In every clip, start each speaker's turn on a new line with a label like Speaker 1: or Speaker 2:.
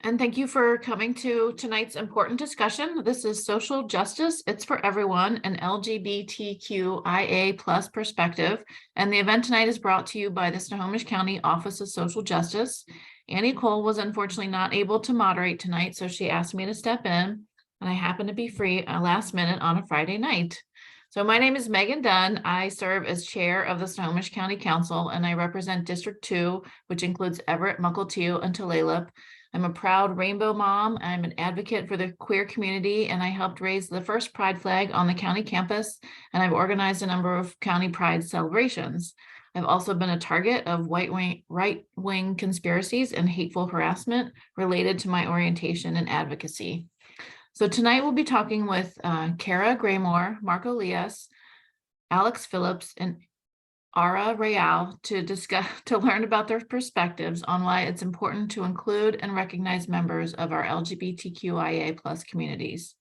Speaker 1: And thank you for coming to tonight's important discussion. This is Social Justice, It's for Everyone, an LGBTQIA plus perspective. And the event tonight is brought to you by the Snohomish County Office of Social Justice. Annie Cole was unfortunately not able to moderate tonight, so she asked me to step in, and I happen to be free last minute on a Friday night. So my name is Megan Dunn. I serve as chair of the Snohomish County Council, and I represent District 2, which includes Everett, Mukilteo, and Tulalip. I'm a proud rainbow mom. I'm an advocate for the queer community, and I helped raise the first pride flag on the county campus, and I've organized a number of county pride celebrations. I've also been a target of right-wing conspiracies and hateful harassment related to my orientation and advocacy. So tonight we'll be talking with Kara Graymore, Marco Lias, Alex Phillips, and Ara Real to learn about their perspectives on why it's important to include and recognize members of our LGBTQIA plus communities.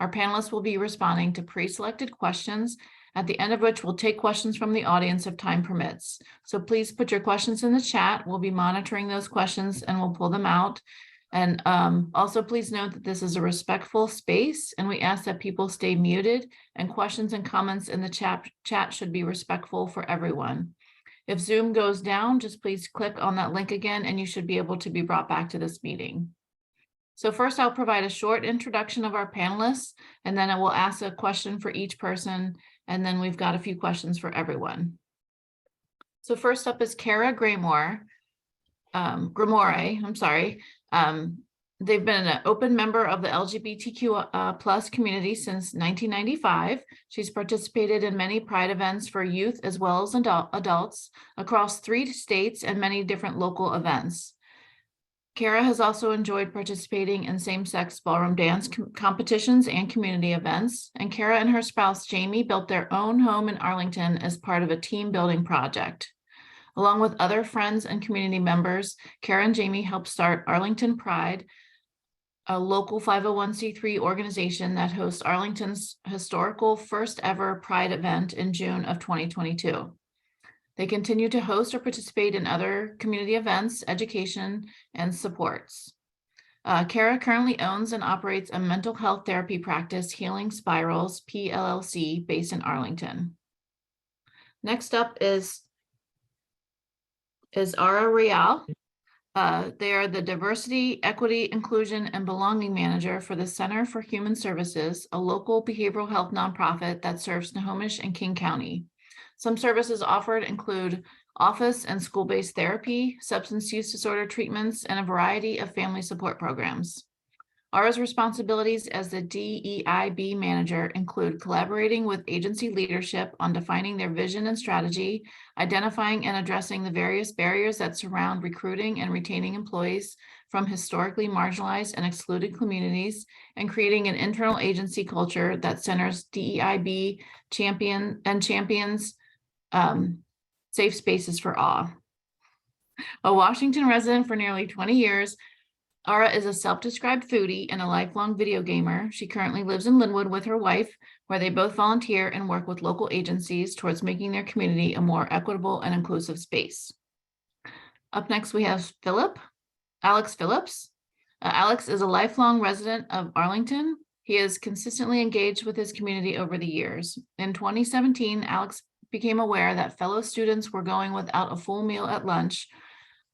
Speaker 1: Our panelists will be responding to pre-selected questions, at the end of which we'll take questions from the audience if time permits. So please put your questions in the chat. We'll be monitoring those questions and we'll pull them out. And also please note that this is a respectful space and we ask that people stay muted, and questions and comments in the chat should be respectful for everyone. If Zoom goes down, just please click on that link again and you should be able to be brought back to this meeting. So first I'll provide a short introduction of our panelists, and then I will ask a question for each person, and then we've got a few questions for everyone. So first up is Kara Graymore. I'm sorry. They've been an open member of the LGBTQ plus community since 1995. She's participated in many pride events for youth as well as adults across 3 states and many different local events. Kara has also enjoyed participating in same-sex ballroom dance competitions and community events. And Kara and her spouse, Jamie, built their own home in Arlington as part of a team building project. Along with other friends and community members, Kara and Jamie helped start Arlington Pride, a local 501c3 organization that hosts Arlington's historical first ever Pride event in June of 2022. They continue to host or participate in other community events, education, and supports. Kara currently owns and operates a mental health therapy practice, Healing Spirals, PLLC, based in Arlington. Next up is Ara Real. They are the Diversity, Equity, Inclusion, and Belonging Manager for the Center for Human Services, a local behavioral health nonprofit that serves Snohomish and King County. Some services offered include office and school-based therapy, substance use disorder treatments, and a variety of family support programs. Ara's responsibilities as the DEIB manager include collaborating with agency leadership on defining their vision and strategy, identifying and addressing the various barriers that surround recruiting and retaining employees from historically marginalized and excluded communities, and creating an internal agency culture that centers DEIB champions safe spaces for all. A Washington resident for nearly 20 years, Ara is a self-described foodie and a lifelong video gamer. She currently lives in Linwood with her wife, where they both volunteer and work with local agencies towards making their community a more equitable and inclusive space. Up next, we have Alex Phillips. Alex is a lifelong resident of Arlington. He is consistently engaged with his community over the years. In 2017, Alex became aware that fellow students were going without a full meal at lunch,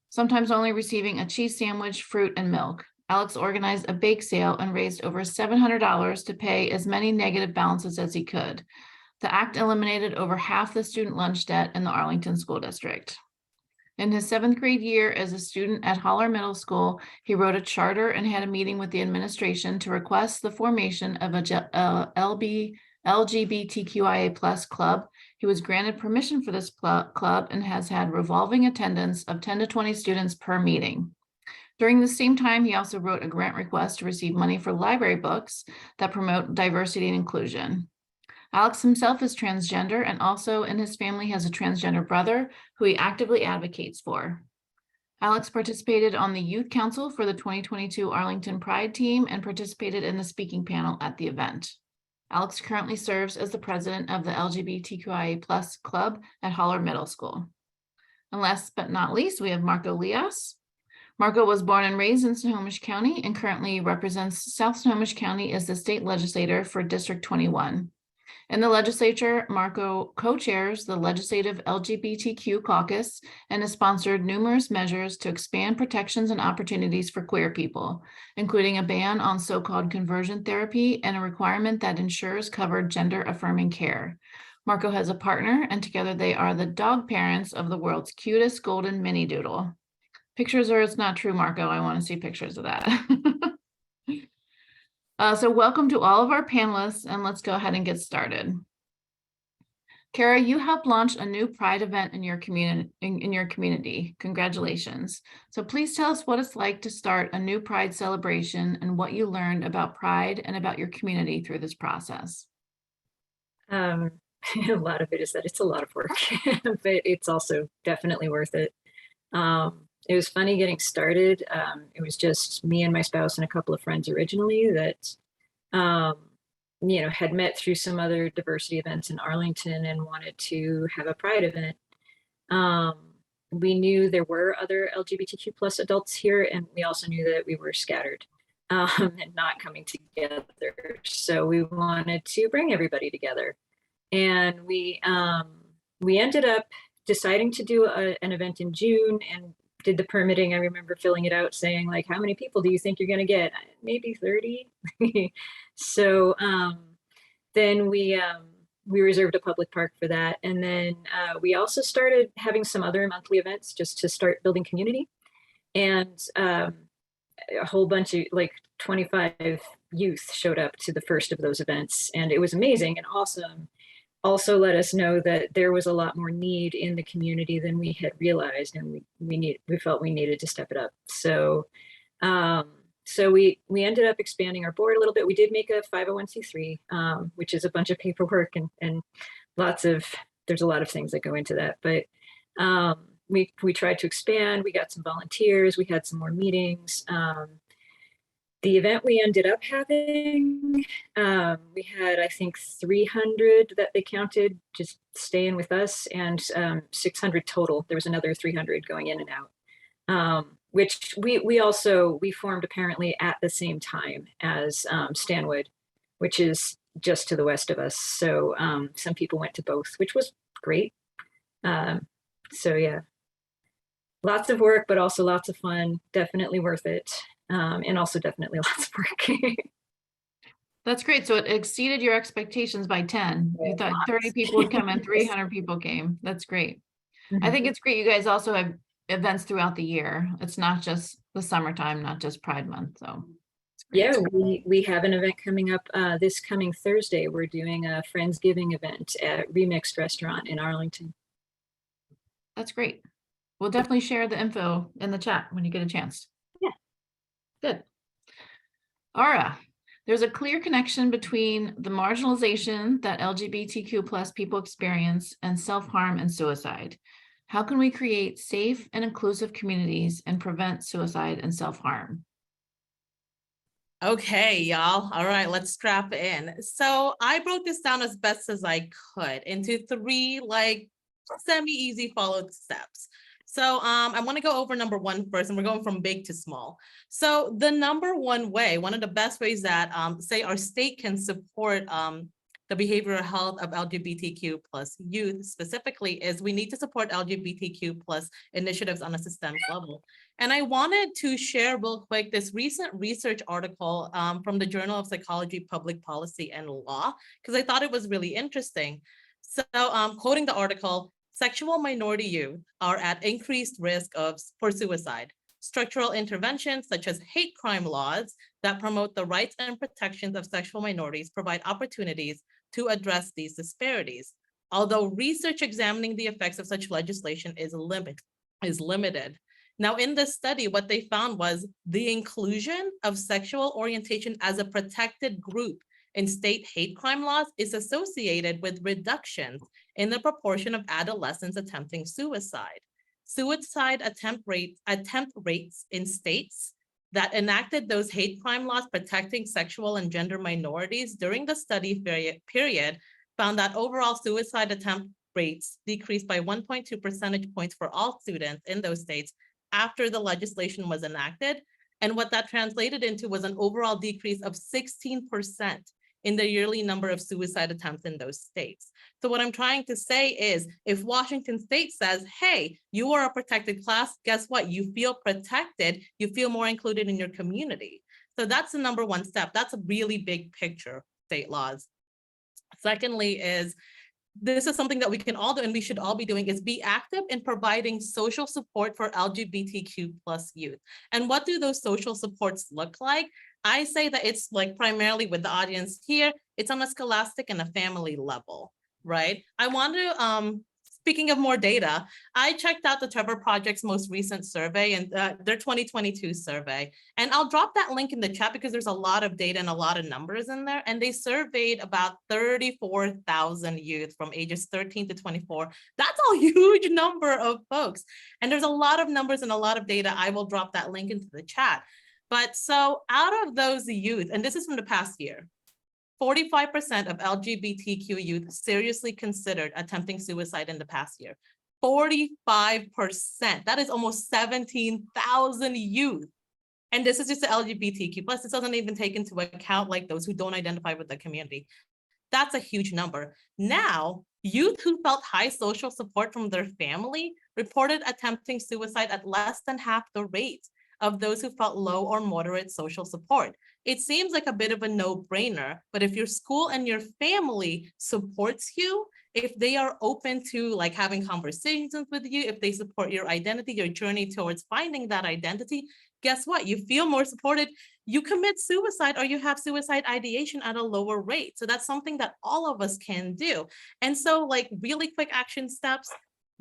Speaker 1: sometimes only receiving a cheese sandwich, fruit, and milk. Alex organized a bake sale and raised over $700 to pay as many negative balances as he could. The act eliminated over half the student lunch debt in the Arlington School District. In his 7th grade year as a student at Holler Middle School, he wrote a charter and had a meeting with the administration to request the formation of a LGBTQIA plus club. He was granted permission for this club and has had revolving attendance of 10 to 20 students per meeting. During the same time, he also wrote a grant request to receive money for library books that promote diversity and inclusion. Alex himself is transgender and also in his family has a transgender brother who he actively advocates for. Alex participated on the Youth Council for the 2022 Arlington Pride team and participated in the speaking panel at the event. Alex currently serves as the president of the LGBTQIA plus club at Holler Middle School. And last but not least, we have Marco Lias. Marco was born and raised in Snohomish County and currently represents South Snohomish County as the state legislator for District 21. In the legislature, Marco co-chairs the Legislative LGBTQ Caucus and has sponsored numerous measures to expand protections and opportunities for queer people, including a ban on so-called conversion therapy and a requirement that ensures covered gender-affirming care. Marco has a partner, and together they are the dog parents of the world's cutest golden mini doodle. Pictures or it's not true, Marco. I want to see pictures of that. So welcome to all of our panelists, and let's go ahead and get started. Kara, you helped launch a new Pride event in your community. Congratulations. So please tell us what it's like to start a new Pride celebration and what you learned about Pride and about your community through this process.
Speaker 2: A lot of it is that it's a lot of work, but it's also definitely worth it. It was funny getting started. It was just me and my spouse and a couple of friends originally that, had met through some other diversity events in Arlington and wanted to have a Pride event. We knew there were other LGBTQ plus adults here, and we also knew that we were scattered and not coming together. So we wanted to bring everybody together. And we ended up deciding to do an event in June and did the permitting. I remember filling it out saying, like, how many people do you think you're going to get? Maybe 30. So then we reserved a public park for that. And then we also started having some other monthly events just to start building community. And a whole bunch of 25 youth showed up to the first of those events. And it was amazing and awesome. Also let us know that there was a lot more need in the community than we had realized, and we felt we needed to step it up. So we ended up expanding our board a little bit. We did make a 501c3, which is a bunch of paperwork and there's a lot of things that go into that. But we tried to expand. We got some volunteers. We had some more meetings. The event we ended up having, we had, I think, 300 that they counted just staying with us, and 600 total. There was another 300 going in and out, which we formed apparently at the same time as Stanwood, which is just to the west of us. So some people went to both, which was great. So yeah, lots of work, but also lots of fun. Definitely worth it. And also definitely lots of work.
Speaker 1: That's great. So it exceeded your expectations by 10. You thought 30 people would come and 300 people came. That's great. Mm-hmm. I think it's great. You guys also have events throughout the year. It's not just the summertime, not just Pride Month. So
Speaker 2: yeah, we have an event coming up this coming Thursday. We're doing a Friendsgiving event at Remixed Restaurant in Arlington.
Speaker 1: That's great. We'll definitely share the info in the chat when you get a chance. Good. Ara, there's a clear connection between the marginalization that LGBTQ plus people experience and self-harm and suicide. How can we create safe and inclusive communities and prevent suicide and self-harm?
Speaker 3: Okay, y'all. All right, let's strap in. So I broke this down as best as I could into 3 semi-easy followed steps. So I want to go over number 1 first, and we're going from big to small. So the number 1 way, one of the best ways that say our state can support the behavioral health of LGBTQ plus youth specifically is we need to support LGBTQ plus initiatives on a systemic level. And I wanted to share real quick this recent research article from the Journal of Psychology, Public Policy and Law, because I thought it was really interesting. So quoting the article, sexual minority youth are at increased risk for suicide. Structural interventions such as hate crime laws that promote the rights and protections of sexual minorities provide opportunities to address these disparities. Although research examining the effects of such legislation is limited. Now, in this study, what they found was the inclusion of sexual orientation as a protected group in state hate crime laws is associated with reductions in the proportion of adolescents attempting suicide. Suicide attempt rates in states that enacted those hate crime laws protecting sexual and gender minorities during the study period found that overall suicide attempt rates decreased by 1.2 percentage points for all students in those states after the legislation was enacted. And what that translated into was an overall decrease of 16% in the yearly number of suicide attempts in those states. So what I'm trying to say is, if Washington State says, hey, you are a protected class, guess what? You feel protected, you feel more included in your community. So that's the number one step. That's a really big picture, state laws. Secondly is, this is something that we can all do and we should all be doing, is be active in providing social support for LGBTQ plus youth. And what do those social supports look like? I say that it's like primarily with the audience here, it's on a scholastic and a family level, right? I want to, speaking of more data, I checked out the Trevor Project's most recent survey and their 2022 survey. And I'll drop that link in the chat because there's a lot of data and a lot of numbers in there. And they surveyed about 34,000 youth from ages 13 to 24. That's a huge number of folks. And there's a lot of numbers and a lot of data. I will drop that link into the chat. But so out of those youth, and this is from the past year, 45% of LGBTQ youth seriously considered attempting suicide in the past year. 45%. That is almost 17,000 youth. And this is just the LGBTQ plus. This doesn't even take into account like those who don't identify with the community. That's a huge number. Now, youth who felt high social support from their family reported attempting suicide at less than half the rate of those who felt low or moderate social support. It seems like a bit of a no-brainer, but if your school and your family supports you, if they are open to like having conversations with you, if they support your identity, your journey towards finding that identity, guess what? You feel more supported, you commit suicide or you have suicide ideation at a lower rate. So that's something that all of us can do. And so like really quick action steps,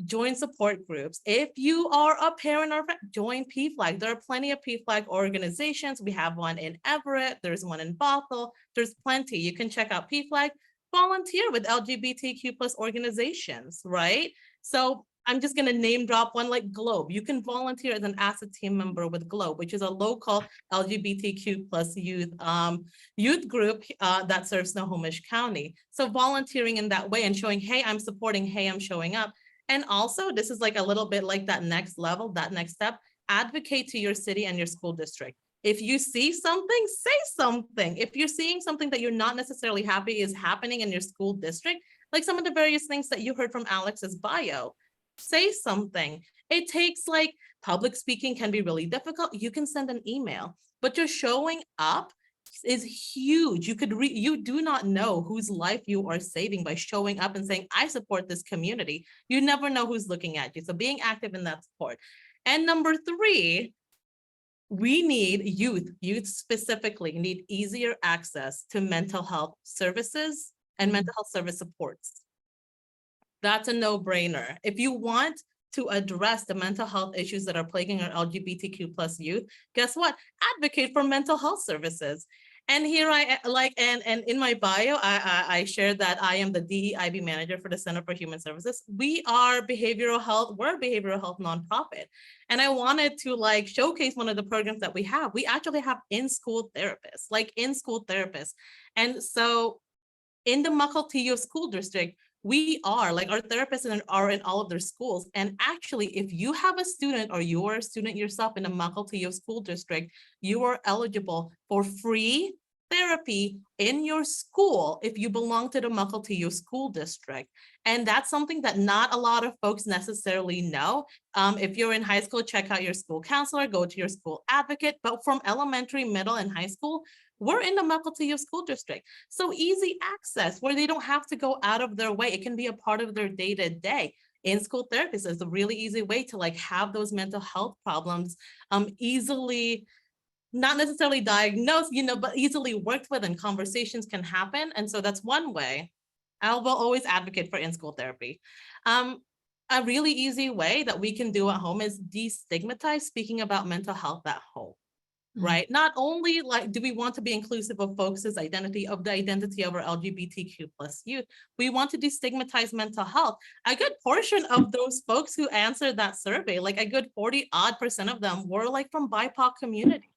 Speaker 3: join support groups. If you are a parent or join PFLAG. There are plenty of PFLAG organizations. We have one in Everett. There's one in Bothell. There's plenty. You can check out PFLAG. Volunteer with LGBTQ plus organizations, right? So I'm just going to name drop one like Globe. You can volunteer as an asset team member with Globe, which is a local LGBTQ plus youth group that serves Snohomish County. So volunteering in that way and showing, hey, I'm supporting, hey, I'm showing up. And also, this is like a little bit like that next level, that next step, advocate to your city and your school district. If you see something, say something. If you're seeing something that you're not necessarily happy is happening in your school district, like some of the various things that you heard from Alex's bio, say something. It takes like public speaking can be really difficult. You can send an email, but just showing up is huge. You do not know whose life you are saving by showing up and saying, I support this community. You never know who's looking at you. So being active in that support. And number 3, we need youth specifically need easier access to mental health services and mental health service supports. That's a no-brainer. If you want to address the mental health issues that are plaguing our LGBTQ plus youth, guess what? Advocate for mental health services. And here I like, and in my bio, I shared that I am the DEIB manager for the Center for Human Services. We're a behavioral health nonprofit. And I wanted to like showcase one of the programs that we have. We actually have in-school therapists, And so in the Mukilteo School District, we are like our therapists are in all of their schools. And actually, if you have a student or you are a student yourself in the Mukilteo School District, you are eligible for free therapy in your school if you belong to the Mukilteo School District. And that's something that not a lot of folks necessarily know. If you're in high school, check out your school counselor, go to your school advocate. But from elementary, middle, and high school, we're in the Mukilteo School District. So easy access where they don't have to go out of their way. It can be a part of their day-to-day. In-school therapists is a really easy way to like have those mental health problems easily, not necessarily diagnosed, but easily worked with, and conversations can happen. And so that's one way. I will always advocate for in-school therapy. A really easy way that we can do at home is destigmatize speaking about mental health at home. Right? Not only like do we want to be inclusive of folks' identity of our LGBTQ plus youth, we want to destigmatize mental health. A good portion of those folks who answered that survey, like a good 40% of them were like from BIPOC communities.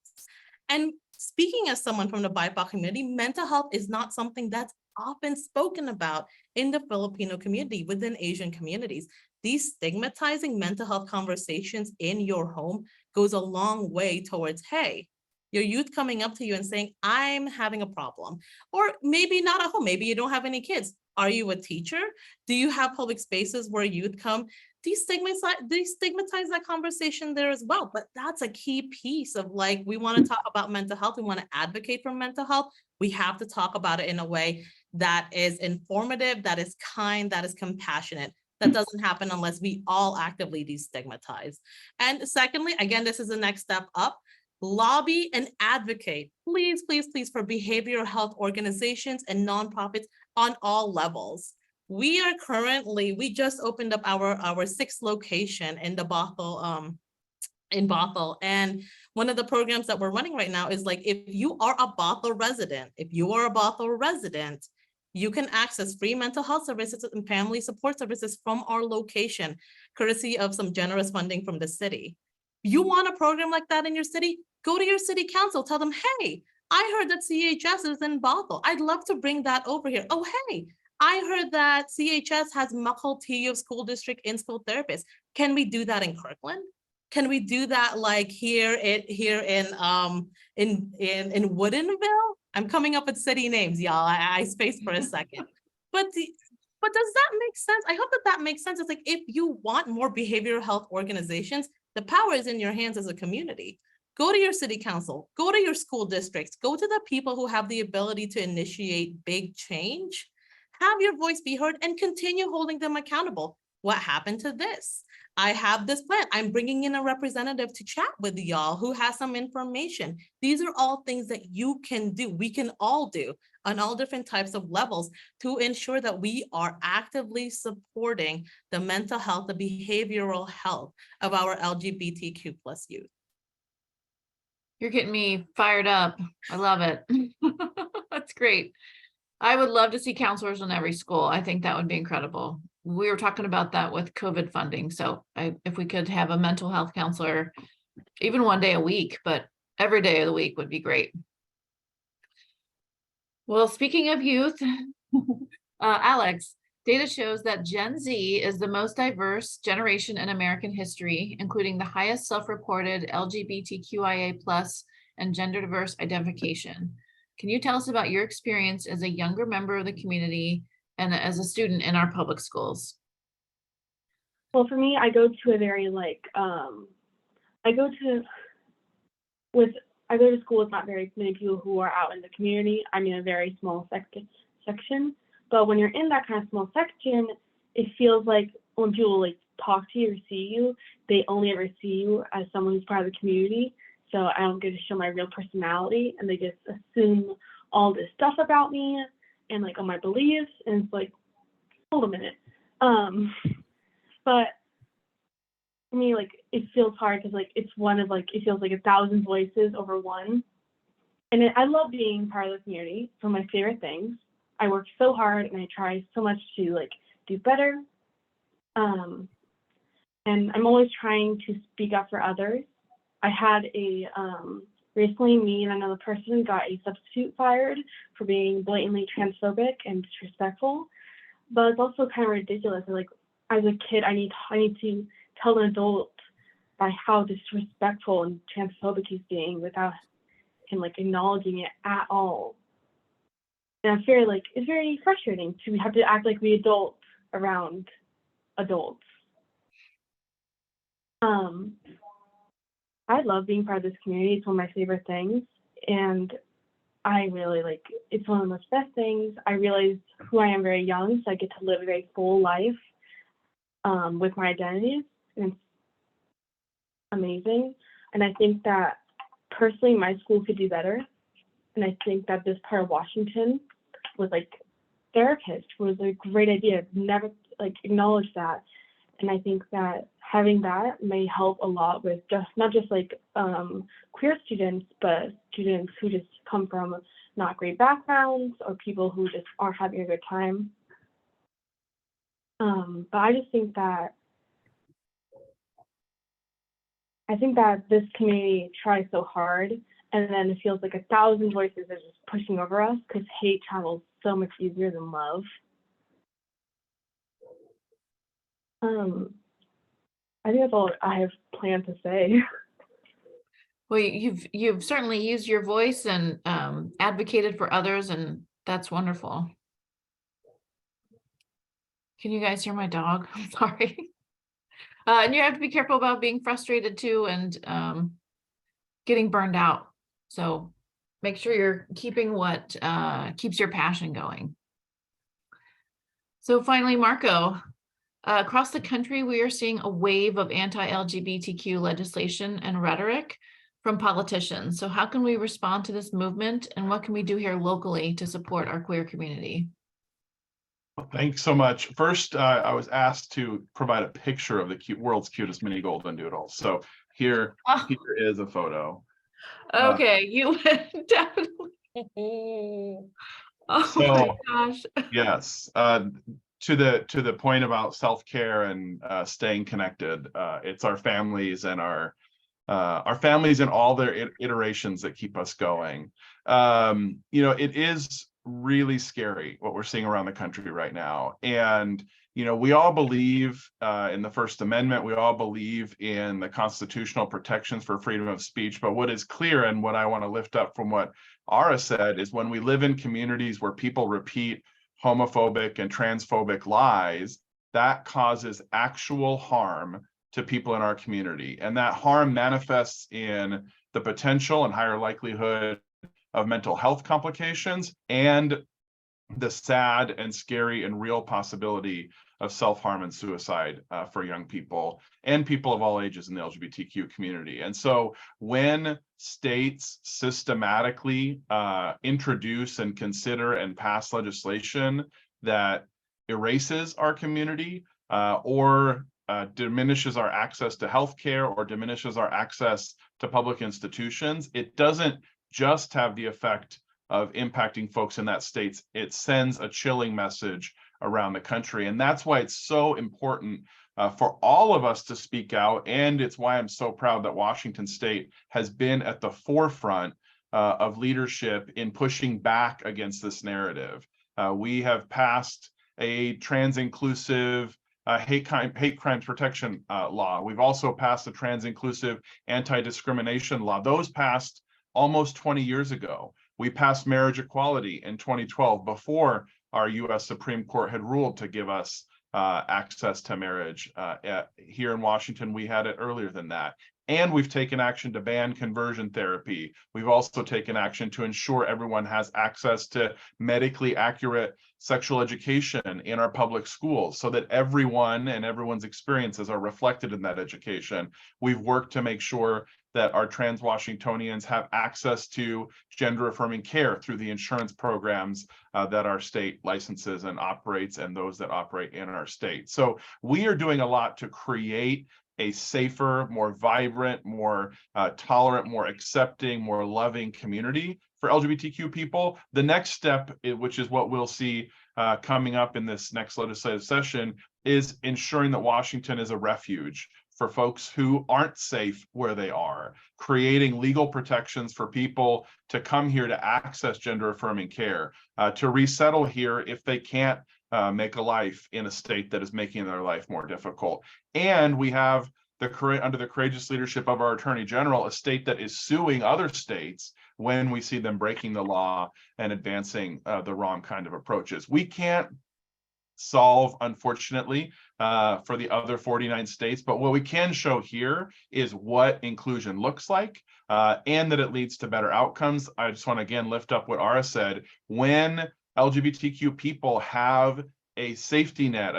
Speaker 3: And speaking as someone from the BIPOC community, mental health is not something that's often spoken about in the Filipino community, within Asian communities. destigmatizing mental health conversations in your home goes a long way towards, hey, your youth coming up to you and saying, I'm having a problem. Or maybe not at home, maybe you don't have any kids. Are you a teacher? Do you have public spaces where youth come? Destigmatize that conversation there as well. But that's a key piece of, like, we want to talk about mental health. We want to advocate for mental health. We have to talk about it in a way that is informative, that is kind, that is compassionate. That doesn't happen unless we all actively destigmatize. And secondly, again, this is the next step up. Lobby and advocate, please, please, please, for behavioral health organizations and nonprofits on all levels. We just opened up our sixth location in the Bothell, in Bothell. And one of the programs that we're running right now is, like, if you are a Bothell resident, you can access free mental health services and family support services from our location, courtesy of some generous funding from the city. You want a program like that in your city? Go to your city council, tell them, hey, I heard that CHS is in Bothell. I'd love to bring that over here. Oh, hey, I heard that CHS has Mukilteo School District in-school therapists. Can we do that in Kirkland? Can we do that, like, here in Woodinville? I'm coming up with city names, y'all. I spaced for a second. But does that make sense? I hope that makes sense. It's like, if you want more behavioral health organizations, the power is in your hands as a community. Go to your city council, go to your school districts, go to the people who have the ability to initiate big change, have your voice be heard, and continue holding them accountable. What happened to this? I have this plan. I'm bringing in a representative to chat with y'all who has some information. These are all things that you can do. We can all do on all different types of levels to ensure that we are actively supporting the mental health, the behavioral health of our LGBTQ+ youth.
Speaker 1: You're getting me fired up. I love it. That's great. I would love to see counselors in every school. I think that would be incredible. We were talking about that with COVID funding. So if we could have a mental health counselor, even one day a week, but every day of the week would be great. Well, speaking of youth, Alex, data shows that Gen Z is the most diverse generation in American history, including the highest self-reported LGBTQIA+ and gender diverse identification. Can you tell us about your experience as a younger member of the community and as a student in our public schools?
Speaker 4: Well, for me, I go to a very I go to school with not very many people who are out in the community. I'm in a very small section, but when you're in that kind of small section, it feels like when people like talk to you or see you, they only ever see you as someone who's part of the community. So I don't get to show my real personality, and they just assume all this stuff about me and like all my beliefs, and it's like, hold a minute. But for me, like, it feels hard because like it's one of like, it feels like 1,000 voices over one. And I love being part of the community. It's one of my favorite things. I work so hard and I try so much to like do better. And I'm always trying to speak up for others. I had recently me and another person got a substitute fired for being blatantly transphobic and disrespectful. But it's also kind of ridiculous. Like, as a kid, I need to tell an adult by how disrespectful and transphobic he's being without him like acknowledging it at all. And I feel like it's very frustrating to have to act like we adults around adults. I love being part of this community. It's one of my favorite things. And I really like, it's one of the most best things. I realized who I am very young, so I get to live a very full life with my identities. And it's amazing. And I think that personally, my school could do better. And I think that this part of Washington with like therapists was a great idea. Never like acknowledge that. And I think that having that may help a lot with just not just like queer students, but students who just come from not great backgrounds or people who just aren't having a good time. But I just think that this community tries so hard, and then it feels like 1,000 voices are just pushing over us because hate travels so much easier than love. I think that's all I have planned to say.
Speaker 1: Well, you've certainly used your voice and advocated for others, and that's wonderful. Can you guys hear my dog? I'm sorry. And you have to be careful about being frustrated too, and getting burned out. So make sure you're keeping what keeps your passion going. So finally, Marco, across the country, we are seeing a wave of anti-LGBTQ legislation and rhetoric from politicians. So how can we respond to this movement, and what can we do here locally to support our queer community?
Speaker 5: Well, thanks so much. First, I was asked to provide a picture of the world's cutest mini golden doodle. So here is a photo.
Speaker 1: Okay, you definitely. Oh
Speaker 5: So,
Speaker 1: my gosh.
Speaker 5: yes, to the point about self-care and staying connected, it's our families and our families and all their iterations that keep us going. It is really scary what we're seeing around the country right now. And, we all believe in the First Amendment. We all believe in the constitutional protections for freedom of speech. But what is clear, and what I want to lift up from what Ara said, is when we live in communities where people repeat homophobic and transphobic lies, that causes actual harm to people in our community. And that harm manifests in the potential and higher likelihood of mental health complications and the sad and scary and real possibility of self-harm and suicide for young people and people of all ages in the LGBTQ community. And so when states systematically introduce and consider and pass legislation that erases our community or diminishes our access to healthcare or diminishes our access to public institutions, it doesn't just have the effect of impacting folks in that states. It sends a chilling message around the country. And that's why it's so important for all of us to speak out. And it's why I'm so proud that Washington State has been at the forefront of leadership in pushing back against this narrative. We have passed a trans-inclusive hate crimes protection law. We've also passed a trans-inclusive anti-discrimination law. Those passed almost 20 years ago. We passed marriage equality in 2012 before our U.S. Supreme Court had ruled to give us access to marriage. Here in Washington, we had it earlier than that. And we've taken action to ban conversion therapy. We've also taken action to ensure everyone has access to medically accurate sexual education in our public schools so that everyone and everyone's experiences are reflected in that education. We've worked to make sure that our trans Washingtonians have access to gender affirming care through the insurance programs that our state licenses and operates, and those that operate in our state. So we are doing a lot to create a safer, more vibrant, more tolerant, more accepting, more loving community for LGBTQ people. The next step, which is what we'll see coming up in this next legislative session, is ensuring that Washington is a refuge for folks who aren't safe where they are, creating legal protections for people to come here to access gender affirming care, to resettle here if they can't make a life in a state that is making their life more difficult. And we have under the courageous leadership of our Attorney General, a state that is suing other states when we see them breaking the law and advancing the wrong kind of approaches. We can't solve, unfortunately, for the other 49 states, but what we can show here is what inclusion looks like and that it leads to better outcomes. I just want to again lift up what Ara said. When LGBTQ people have a safety net,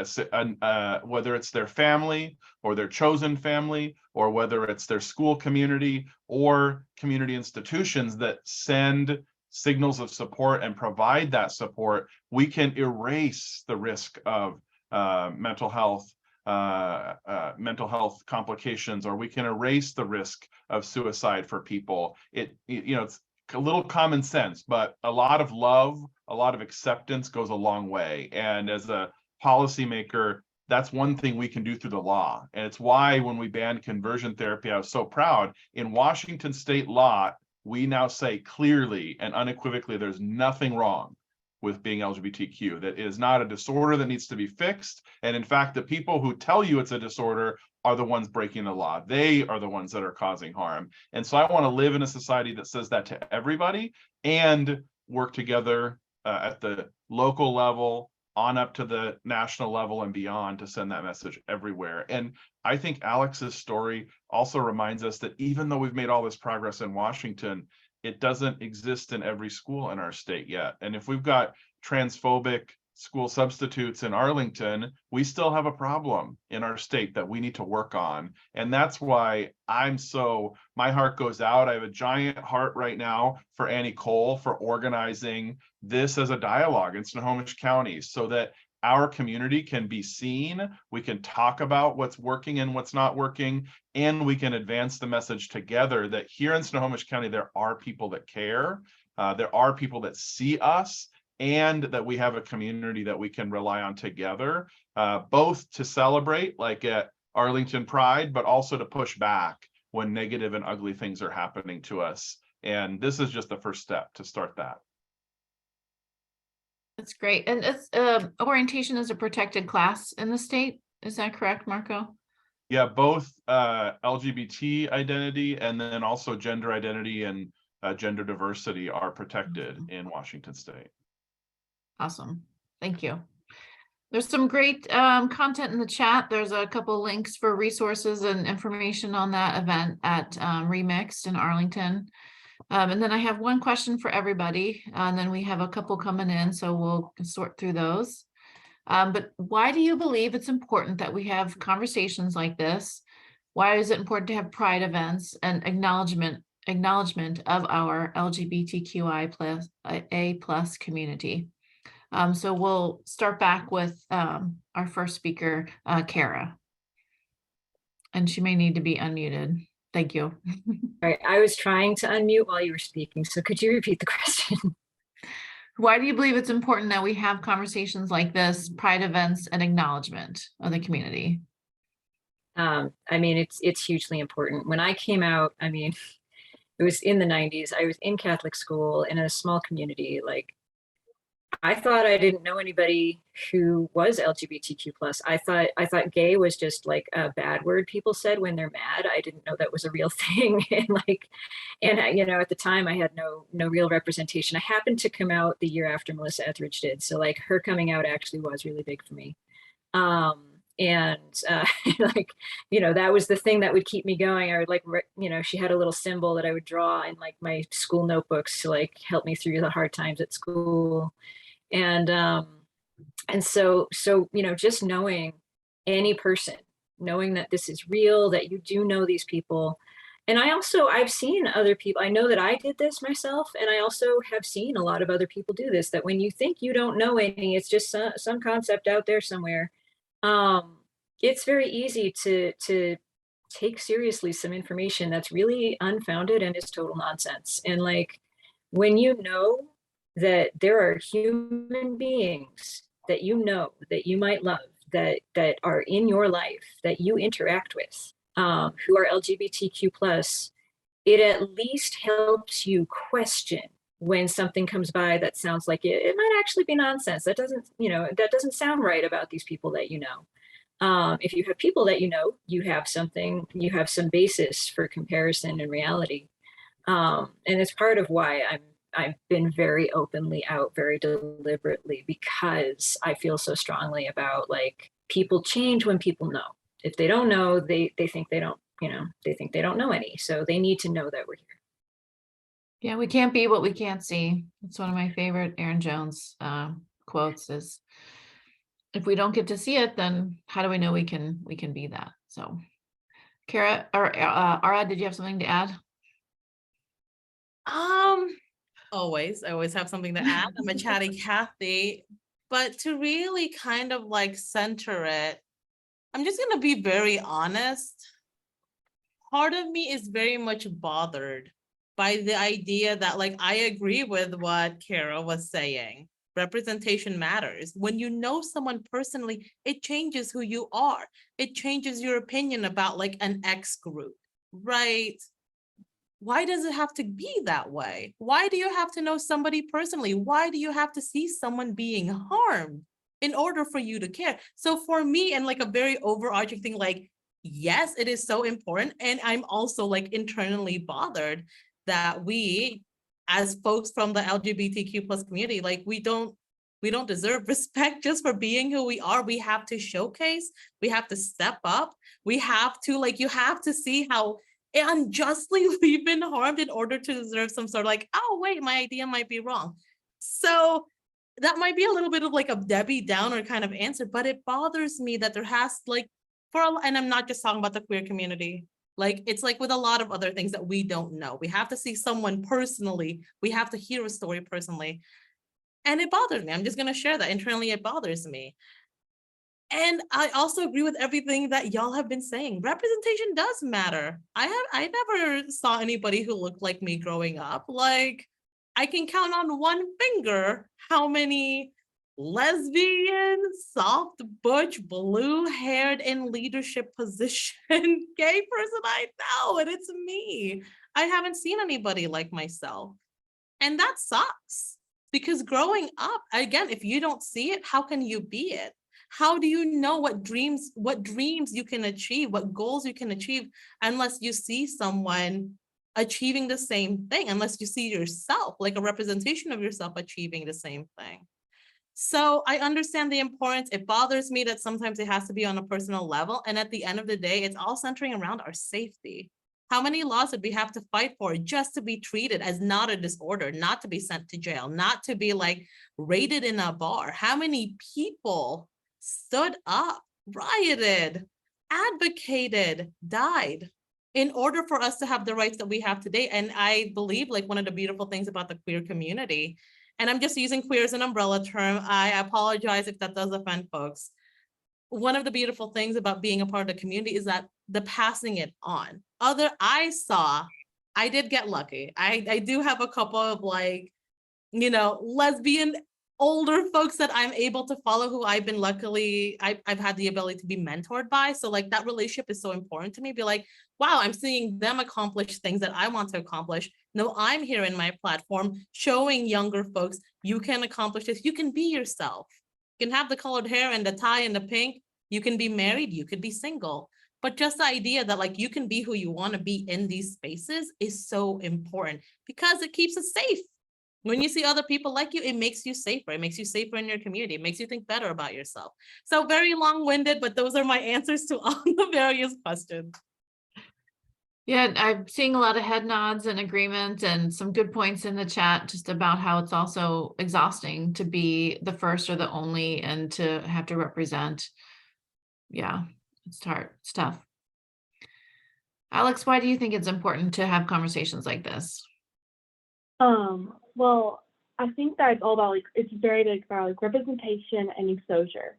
Speaker 5: whether it's their family or their chosen family, or whether it's their school community or community institutions that send signals of support and provide that support, we can erase the risk of mental health complications, or we can erase the risk of suicide for people. It's a little common sense, but a lot of love, a lot of acceptance goes a long way. And as a policymaker, that's one thing we can do through the law. And it's why when we banned conversion therapy, I was so proud. In Washington state law, we now say clearly and unequivocally there's nothing wrong with being LGBTQ, that it is not a disorder that needs to be fixed. And in fact, the people who tell you it's a disorder are the ones breaking the law. They are the ones that are causing harm. And so I want to live in a society that says that to everybody and work together at the local level on up to the national level and beyond to send that message everywhere. And I think Alex's story also reminds us that even though we've made all this progress in Washington, it doesn't exist in every school in our state yet. And if we've got transphobic school substitutes in Arlington, we still have a problem in our state that we need to work on. And that's why my heart goes out. I have a giant heart right now for Annie Cole for organizing this as a dialogue in Snohomish County so that our community can be seen, we can talk about what's working and what's not working, and we can advance the message together that here in Snohomish County, there are people that care, there are people that see us, and that we have a community that we can rely on together, both to celebrate like at Arlington Pride, but also to push back when negative and ugly things are happening to us. And this is just the first step to start that.
Speaker 1: That's great. And it's orientation is a protected class in the state. Is that correct, Marco?
Speaker 5: Yeah, both LGBT identity and then also gender identity and gender diversity are protected in Washington State.
Speaker 1: Awesome. Thank you. There's some great content in the chat. There's a couple links for resources and information on that event at Remixed in Arlington. And then I have one question for everybody, and then we have a couple coming in, so we'll sort through those. But why do you believe it's important that we have conversations like this? Why is it important to have pride events and acknowledgement of our LGBTQIA+ community? So we'll start back with our first speaker, Kara. And she may need to be unmuted. Thank you.
Speaker 2: All right, I was trying to unmute while you were speaking, so could you repeat the question?
Speaker 1: Why do you believe it's important that we have conversations like this, pride events and acknowledgement of the community?
Speaker 2: I mean, it's hugely important. When I came out, I mean, it was in the 90s. I was in Catholic school in a small community. Like, I thought I didn't know anybody who was LGBTQ+. I thought gay was just like a bad word people said when they're mad. I didn't know that was a real thing. And you know, at the time I had no real representation. I happened to come out the year after Melissa Etheridge did. So like her coming out actually was really big for me. Like, you know, that was the thing that would keep me going. I would like, you know, she had a little symbol that I would draw in like my school notebooks to like help me through the hard times at school. And so, you know, just knowing any person, knowing that this is real, that you do know these people. And I've seen other people, I know that I did this myself, and I also have seen a lot of other people do this, that when you think you don't know any, it's just some concept out there somewhere. It's very easy to take seriously some information that's really unfounded and is total nonsense. And like, when you know that there are human beings that you know, that you might love, that are in your life, that you interact with, who are LGBTQ+, it at least helps you question when something comes by that sounds like it might actually be nonsense. That doesn't sound right about these people that you know. If you have people that you know, you have some basis for comparison and reality. And it's part of why I've been very openly out, very deliberately, because I feel so strongly about like people change when people know. If they don't know, they think they don't, you know, they think they don't know any. So they need to know that we're here.
Speaker 1: Yeah, we can't be what we can't see. It's one of my favorite Aaron Jones quotes is, if we don't get to see it, then how do we know we can be that? So Kara or Ara, did you have something to add?
Speaker 3: I always have something to add. I'm a chatty Cathy, but to really kind of like center it, I'm just gonna be very honest. Part of me is very much bothered by the idea that like, I agree with what Kara was saying. Representation matters. When you know someone personally, it changes who you are. It changes your opinion about like an X group, right? why does it have to be that way? Why do you have to know somebody personally? Why do you have to see someone being harmed in order for you to care? So for me, and like a very overarching thing, like, yes, it is so important. And I'm also like internally bothered that we, as folks from the LGBTQ plus community, like we don't deserve respect just for being who we are. We have to showcase, we have to step up, we have to, like, you have to see how unjustly we've been harmed in order to deserve some sort of like, oh wait, my idea might be wrong. So that might be a little bit of like a Debbie Downer kind of answer, but it bothers me that there has like, and I'm not just talking about the queer community, like it's like with a lot of other things that we don't know. We have to see someone personally, we have to hear a story personally. And it bothers me. I'm just gonna share that internally, it bothers me. And I also agree with everything that y'all have been saying. Representation does matter. I never saw anybody who looked like me growing up. Like, I can count on one finger how many lesbian, soft butch, blue-haired in leadership position gay person I know, and it's me. I haven't seen anybody like myself. And that sucks. Because growing up, again, if you don't see it, how can you be it? How do you know what dreams you can achieve, what goals you can achieve, unless you see someone achieving the same thing, unless you see yourself, like a representation of yourself achieving the same thing? So I understand the importance. It bothers me that sometimes it has to be on a personal level. And at the end of the day, it's all centering around our safety. How many laws did we have to fight for just to be treated as not a disorder, not to be sent to jail, not to be like raided in a bar? How many people stood up, rioted, advocated, died in order for us to have the rights that we have today? And I believe like one of the beautiful things about the queer community, and I'm just using queer as an umbrella term, I apologize if that does offend folks. One of the beautiful things about being a part of the community is that the passing it on. I did get lucky. I do have a couple of like, you know, lesbian older folks that I'm able to follow who I've been luckily, I've had the ability to be mentored by. So like that relationship is so important to me. Be like, wow, I'm seeing them accomplish things that I want to accomplish. No, I'm here in my platform showing younger folks, you can accomplish this. You can be yourself. You can have the colored hair and the tie and the pink. You can be married, you could be single. But just the idea that like you can be who you want to be in these spaces is so important because it keeps us safe. When you see other people like you, it makes you safer. It makes you safer in your community. It makes you think better about yourself. So very long-winded, but those are my answers to all the various questions.
Speaker 1: Yeah, I'm seeing a lot of head nods and agreement and some good points in the chat just about how it's also exhausting to be the first or the only and to have to represent. Yeah, it's hard, it's tough. Alex, why do you think it's important to have conversations like this?
Speaker 4: Well, I think that it's all about like, it's very big about like representation and exposure.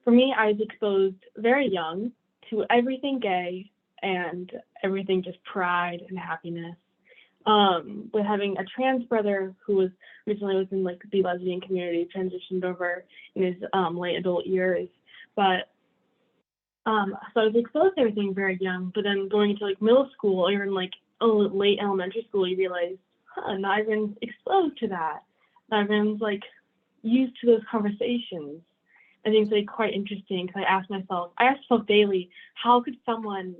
Speaker 4: For me, I was exposed very young to everything gay and everything just pride and happiness. With having a trans brother who was recently was in like the lesbian community, transitioned over in his late adult years. But so I was exposed to everything very young, but then going into like middle school or even like late elementary school, you realize, not everyone's exposed to that. Not everyone's like used to those conversations. I think it's like quite interesting because I ask myself daily, how could someone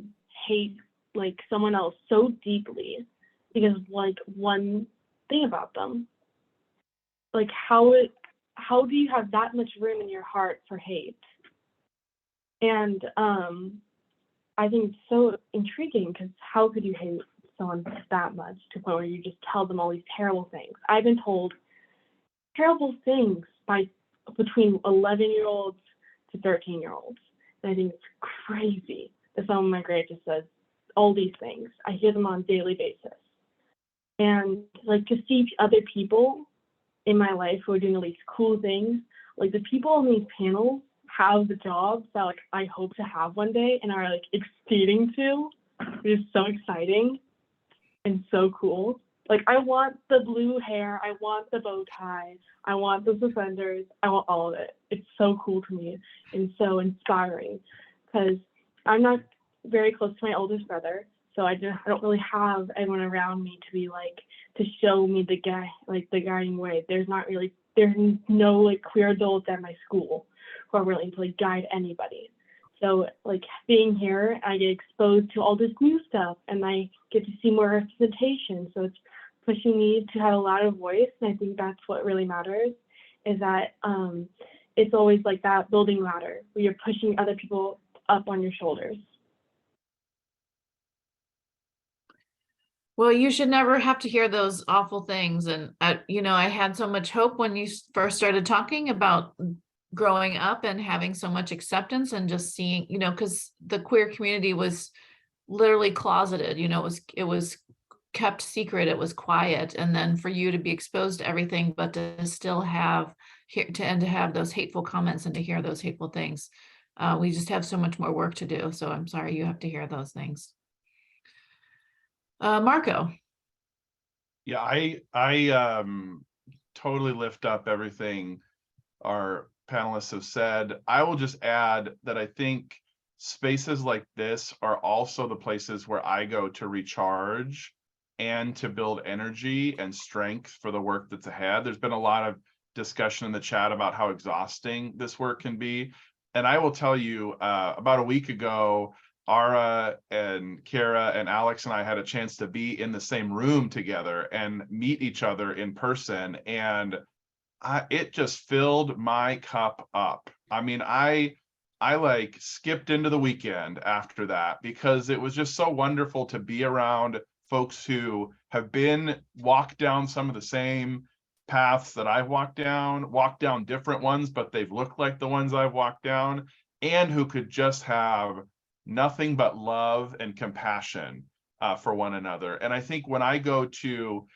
Speaker 4: hate like someone else so deeply because like one thing about them? Like how do you have that much room in your heart for hate? And I think it's so intriguing because how could you hate someone that much to the point where you just tell them all these terrible things? I've been told terrible things by between 11-year-olds to 13-year-olds. And I think it's crazy that someone my grade just says all these things. I hear them on a daily basis. And like to see other people in my life who are doing all these cool things, like the people on these panels have the jobs that like I hope to have one day and are like exceeding to. It is so exciting and so cool. Like I want the blue hair, I want the bow tie, I want the suspenders, I want all of it. It's so cool to me and so inspiring because I'm not very close to my oldest brother. So I don't really have anyone around me to be like, to show me the guiding way. There's no like queer adults at my school who are willing to like guide anybody. So like being here, I get exposed to all this new stuff and I get to see more representation. So it's pushing me to have a lot of voice. And I think that's what really matters, is that it's always like that building ladder where you're pushing other people up on your shoulders.
Speaker 1: Well, you should never have to hear those awful things. And, I had so much hope when you first started talking about growing up and having so much acceptance and just seeing, because the queer community was literally closeted, it was kept secret, it was quiet. And then for you to be exposed to everything, but to still have to have those hateful comments and to hear those hateful things. We just have so much more work to do. So I'm sorry you have to hear those things. Marco.
Speaker 5: Yeah, I totally lift up everything our panelists have said. I will just add that I think spaces like this are also the places where I go to recharge and to build energy and strength for the work that's ahead. There's been a lot of discussion in the chat about how exhausting this work can be. And I will tell you, about a week ago, Ara and Kara and Alex and I had a chance to be in the same room together and meet each other in person. And it just filled my cup up. I mean, I like skipped into the weekend after that because it was just so wonderful to be around folks who have walked down some of the same paths that I've walked down different ones, but they've looked like the ones I've walked down, and who could just have nothing but love and compassion for one another. And I think when I go to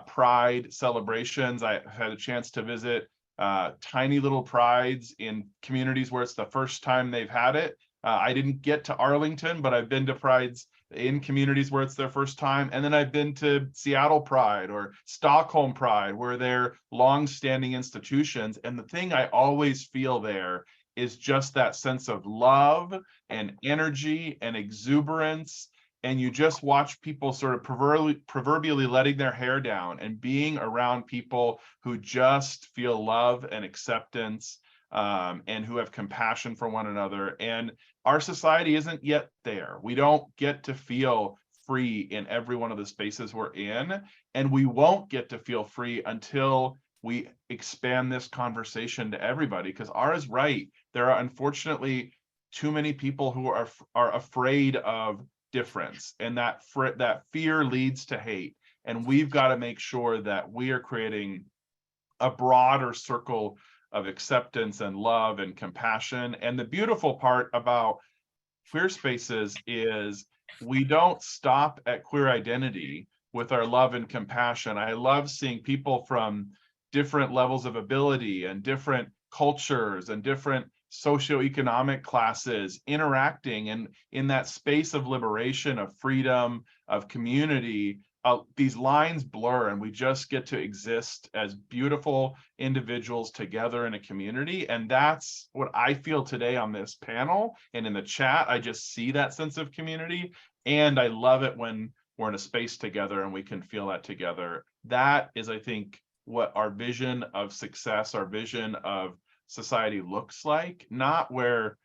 Speaker 5: Pride celebrations, I had a chance to visit tiny little prides in communities where it's the first time they've had it. I didn't get to Arlington, but I've been to prides in communities where it's their first time. And then I've been to Seattle Pride or Stockholm Pride, where they're long-standing institutions. And the thing I always feel there is just that sense of love and energy and exuberance. And you just watch people sort of proverbially letting their hair down and being around people who just feel love and acceptance, and who have compassion for one another. And our society isn't yet there. We don't get to feel free in every one of the spaces we're in, and we won't get to feel free until we expand this conversation to everybody. Because Ara's right. There are unfortunately too many people who are afraid of difference, and that fear leads to hate. And we've got to make sure that we are creating a broader circle of acceptance and love and compassion. And the beautiful part about queer spaces is we don't stop at queer identity with our love and compassion. I love seeing people from different levels of ability and different cultures and different socioeconomic classes interacting, and in that space of liberation, of freedom, of community, these lines blur, and we just get to exist as beautiful individuals together in a community. And that's what I feel today on this panel and in the chat. I just see that sense of community, and I love it when we're in a space together and we can feel that together. That is, I think, what our vision of success, our vision of society looks like. Not where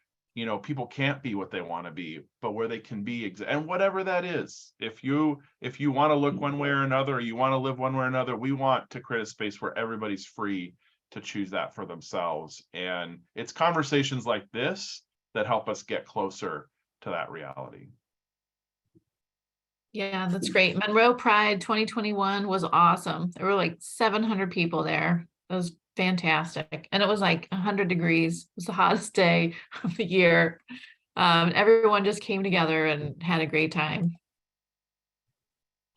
Speaker 5: people can't be what they want to be, but where they can be, and whatever that is. If you want to look one way or another, or you want to live one way or another, we want to create a space where everybody's free to choose that for themselves. And it's conversations like this that help us get closer to that reality.
Speaker 1: Yeah, that's great. Monroe Pride 2021 was awesome. There were like 700 people there. It was fantastic. And it was like 100 degrees. It was the hottest day of the year. Everyone just came together and had a great time.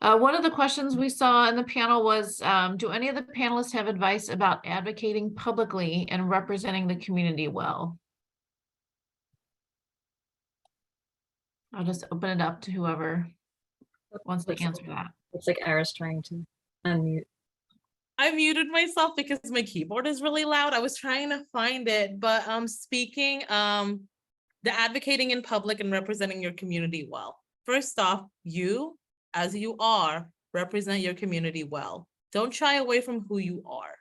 Speaker 1: One of the questions we saw in the panel was, do any of the panelists have advice about advocating publicly and representing the community well? I'll just open it up to whoever wants to answer that.
Speaker 2: It's like Ara's trying to unmute.
Speaker 3: I muted myself because my keyboard is really loud. I was trying to find it, but speaking, the advocating in public and representing your community well. First off, you, as you are, represent your community well. Don't shy away from who you are.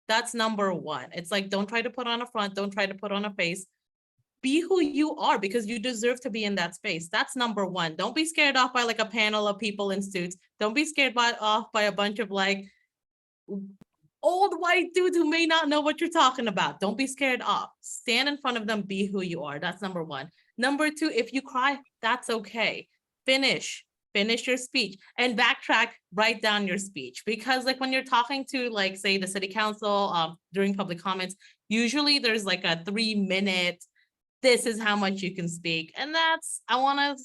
Speaker 3: That's number one. It's like, don't try to put on a front, don't try to put on a face. Be who you are because you deserve to be in that space. That's number one. Don't be scared off by like a panel of people in suits. Don't be scared off by a bunch of like old white dudes who may not know what you're talking about. Don't be scared off. Stand in front of them, be who you are. That's number one. Number two, if you cry, that's okay. Finish your speech and backtrack, write down your speech. Because like when you're talking to like, say the city council during public comments, usually there's like a 3-minute, this is how much you can speak. And that's, I wanna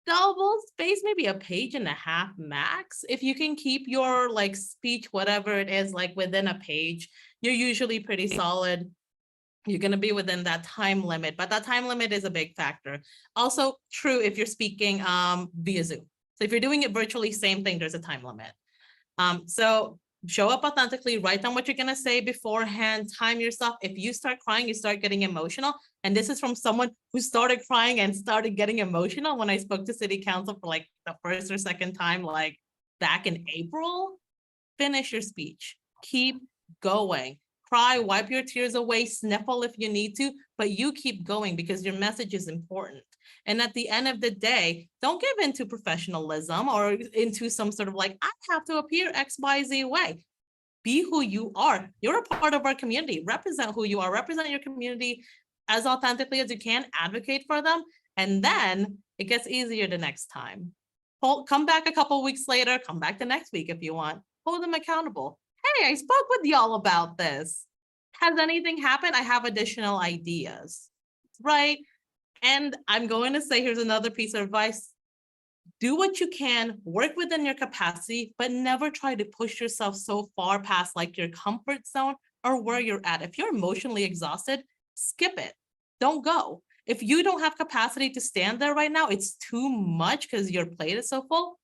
Speaker 3: double space, maybe a page and a half max. If you can keep your like speech, whatever it is, like within a page, you're usually pretty solid. You're going to be within that time limit, but that time limit is a big factor. Also true if you're speaking via Zoom. So if you're doing it virtually, same thing, there's a time limit. So show up authentically, write down what you're going to say beforehand, time yourself. If you start crying, you start getting emotional. And this is from someone who started crying and started getting emotional when I spoke to city council for like the first or second time, like back in April. Finish your speech, keep going. Cry, wipe your tears away, sniffle if you need to, but you keep going because your message is important. And at the end of the day, don't give into professionalism or into some sort of like, I have to appear XYZ way. Be who you are. You're a part of our community. Represent who you are. Represent your community as authentically as you can. Advocate for them. And then it gets easier the next time. Come back a couple weeks later. Come back the next week if you want. Hold them accountable. Hey, I spoke with y'all about this. Has anything happened? I have additional ideas, right? And I'm going to say, here's another piece of advice. Do what you can, work within your capacity, but never try to push yourself so far past like your comfort zone or where you're at. If you're emotionally exhausted, skip it. Don't go. If you don't have capacity to stand there right now, it's too much because your plate is so full.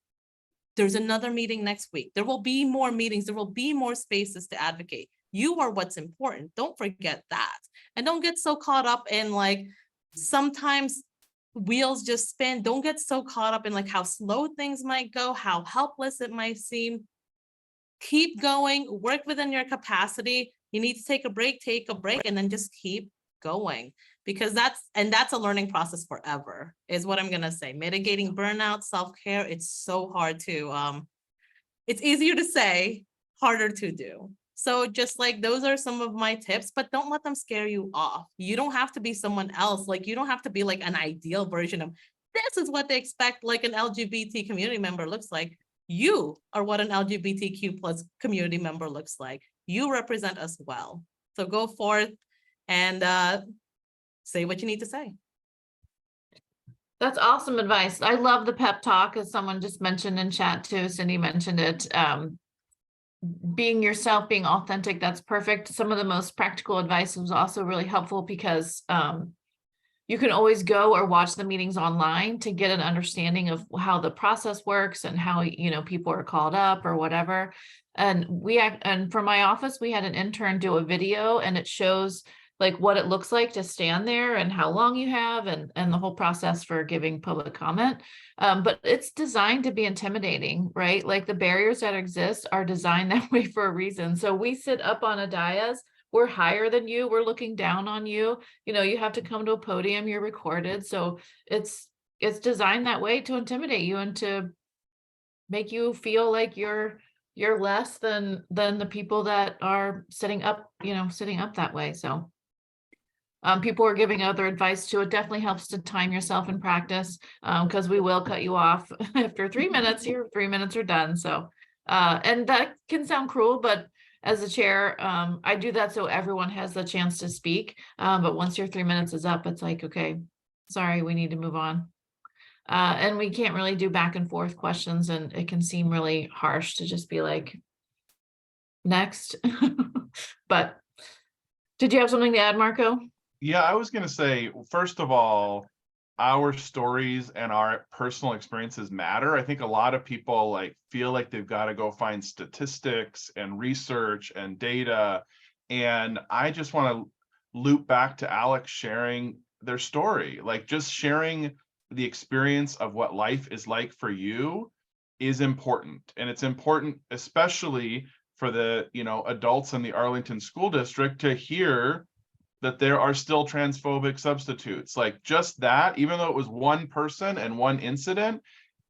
Speaker 3: There's another meeting next week. There will be more meetings. There will be more spaces to advocate. You are what's important. Don't forget that. And don't get so caught up in like, sometimes wheels just spin. Don't get so caught up in like how slow things might go, how helpless it might seem. Keep going, work within your capacity. You need to take a break, and then just keep going. Because that's a learning process forever, is what I'm gonna say. Mitigating burnout, self-care, it's so hard to, it's easier to say, harder to do. So just like, those are some of my tips, but don't let them scare you off. You don't have to be someone else. Like, you don't have to be like an ideal version of, this is what they expect like an LGBT community member looks like. You are what an LGBTQ plus community member looks like. You represent us well. So go forth and say what you need to say.
Speaker 1: That's awesome advice. I love the pep talk, as someone just mentioned in chat too. Cindy mentioned it. Being yourself, being authentic, that's perfect. Some of the most practical advice was also really helpful because you can always go or watch the meetings online to get an understanding of how the process works and how, you know, people are called up or whatever. And for my office, we had an intern do a video, and it shows like what it looks like to stand there and how long you have and the whole process for giving public comment. But it's designed to be intimidating, right? Like the barriers that exist are designed that way for a reason. So we sit up on a dais, we're higher than you, we're looking down on you. You know, you have to come to a podium, you're recorded. So it's designed that way to intimidate you and to make you feel like you're less than the people that are sitting up that way. So people are giving other advice too. It definitely helps to time yourself in practice because we will cut you off after 3 minutes. Your 3 minutes are done. So, and that can sound cruel, but as a chair, I do that so everyone has the chance to speak. But once your 3 minutes is up, it's like, okay, sorry, we need to move on. And we can't really do back and forth questions, and it can seem really harsh to just be like, next. But did you have something to add, Marco?
Speaker 5: Yeah, I was going to say, first of all, our stories and our personal experiences matter. I think a lot of people like feel like they've got to go find statistics and research and data. And I just want to loop back to Alex sharing their story, like just sharing the experience of what life is like for you is important. And it's important, especially for the, adults in the Arlington School District to hear that there are still transphobic substitutes. Like just that, even though it was one person and one incident,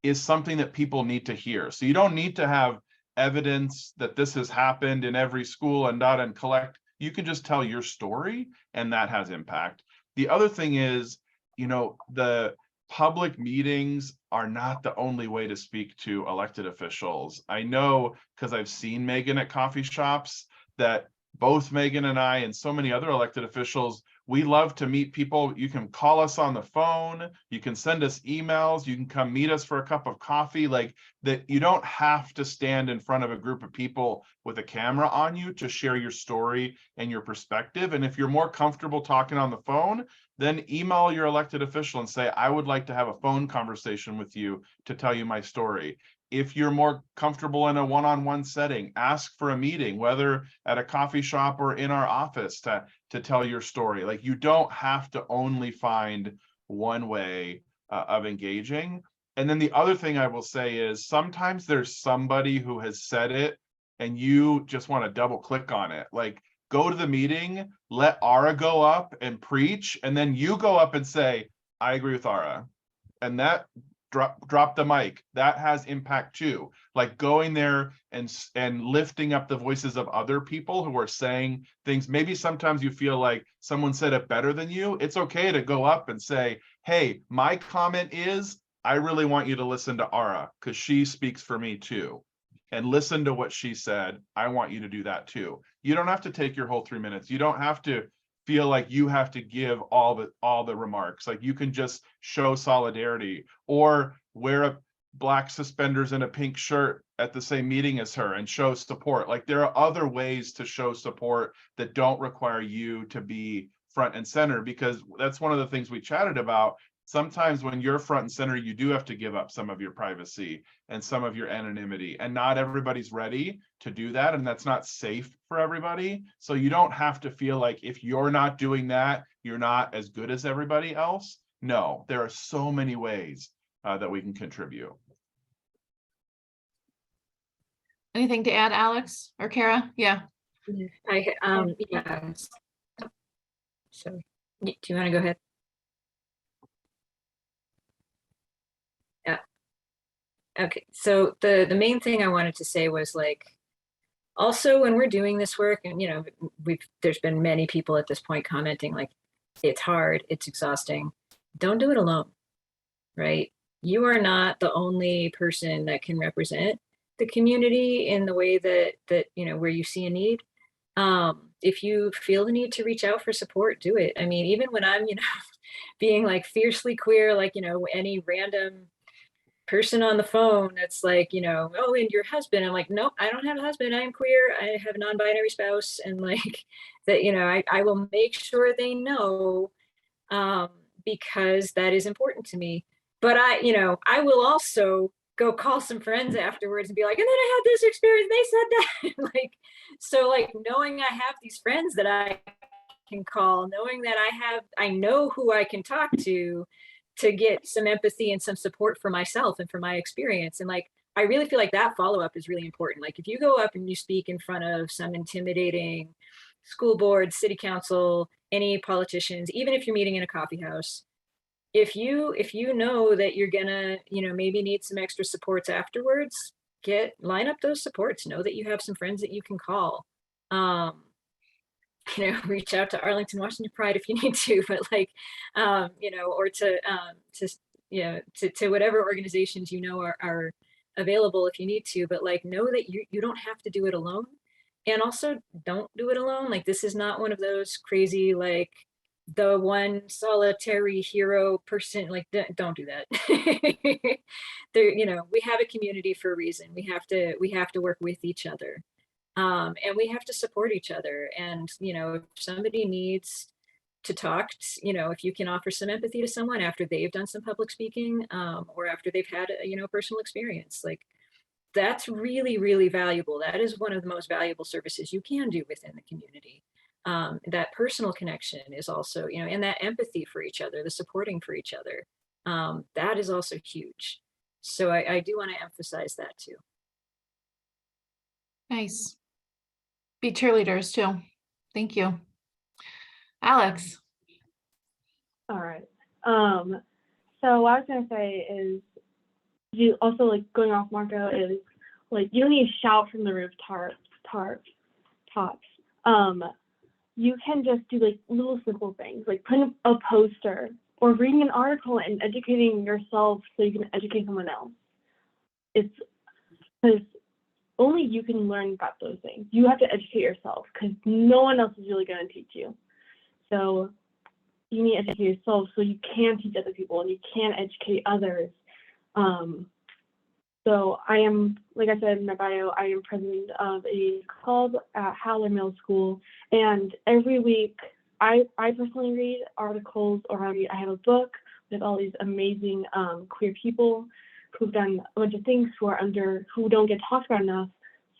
Speaker 5: is something that people need to hear. So you don't need to have evidence that this has happened in every school and collect. You can just tell your story, and that has impact. The other thing is, the public meetings are not the only way to speak to elected officials. I know, because I've seen Megan at coffee shops, that both Megan and I and so many other elected officials, we love to meet people. You can call us on the phone, you can send us emails, you can come meet us for a cup of coffee. Like that, you don't have to stand in front of a group of people with a camera on you to share your story and your perspective. And if you're more comfortable talking on the phone, then email your elected official and say, I would like to have a phone conversation with you to tell you my story. If you're more comfortable in a one-on-one setting, ask for a meeting, whether at a coffee shop or in our office, to tell your story. Like you don't have to only find one way of engaging. And then the other thing I will say is sometimes there's somebody who has said it and you just want to double click on it. Like go to the meeting, let Ara go up and preach, and then you go up and say, I agree with Ara. And that drop the mic. That has impact too. Like going there and lifting up the voices of other people who are saying things. Maybe sometimes you feel like someone said it better than you. It's okay to go up and say, hey, my comment is, I really want you to listen to Ara because she speaks for me too. And listen to what she said. I want you to do that too. You don't have to take your whole 3 minutes. You don't have to feel like you have to give all the remarks. Like you can just show solidarity or wear a black suspenders and a pink shirt at the same meeting as her and show support. Like there are other ways to show support that don't require you to be front and center, because that's one of the things we chatted about. Sometimes when you're front and center, you do have to give up some of your privacy and some of your anonymity, and not everybody's ready to do that. And that's not safe for everybody. So you don't have to feel like if you're not doing that, you're not as good as everybody else. No, there are so many ways that we can contribute.
Speaker 1: Anything to add, Alex or Kara? Yeah.
Speaker 2: Yeah. So do you want to go ahead? Yeah. Okay. So the main thing I wanted to say was like, also when we're doing this work, and there's been many people at this point commenting like, it's hard, it's exhausting. Don't do it alone, right? You are not the only person that can represent the community in the way that where you see a need. If you feel the need to reach out for support, do it. I mean, even when I'm, being like fiercely queer, like, any random person on the phone that's like, oh, and your husband, I'm like, nope, I don't have a husband, I am queer, I have a non-binary spouse, and like that, I will make sure they know, because that is important to me. But I will also go call some friends afterwards and be like, and then I had this experience, they said that. Like, so like knowing I have these friends that I can call, knowing that I know who I can talk to get some empathy and some support for myself and for my experience. And like, I really feel like that follow-up is really important. Like if you go up and you speak in front of some intimidating school board, city council, any politicians, even if you're meeting in a coffee house, if you know that you're gonna, maybe need some extra supports afterwards, line up those supports. Know that you have some friends that you can call. Reach out to Arlington Washington Pride if you need to, but like, or to whatever organizations are available if you need to. But like, know that you don't have to do it alone, and also don't do it alone. Like this is not one of those crazy like the one solitary hero person. Like don't do that. There, we have a community for a reason. We have to work with each other. And we have to support each other. And, if somebody needs to talk, if you can offer some empathy to someone after they've done some public speaking, or after they've had a personal experience, like that's really, really valuable. That is one of the most valuable services you can do within the community. That personal connection is also, and that empathy for each other, the supporting for each other. That is also huge. So I do want to emphasize that too.
Speaker 1: Nice. Be cheerleaders too. Thank you. Alex.
Speaker 4: All right. So what I was gonna say is, you also, like, going off Marco, is like, you don't need to shout from the rooftops. You can just do like little simple things, like putting a poster or reading an article and educating yourself so you can educate someone else. It's because only you can learn about those things. You have to educate yourself because no one else is really going to teach you. So you need to educate yourself so you can teach other people and you can educate others. So I am, like I said in my bio, I am president of a club at Howler Middle School, and every week I personally read articles, or I have a book with all these amazing queer people who've done a bunch of things who don't get talked about enough.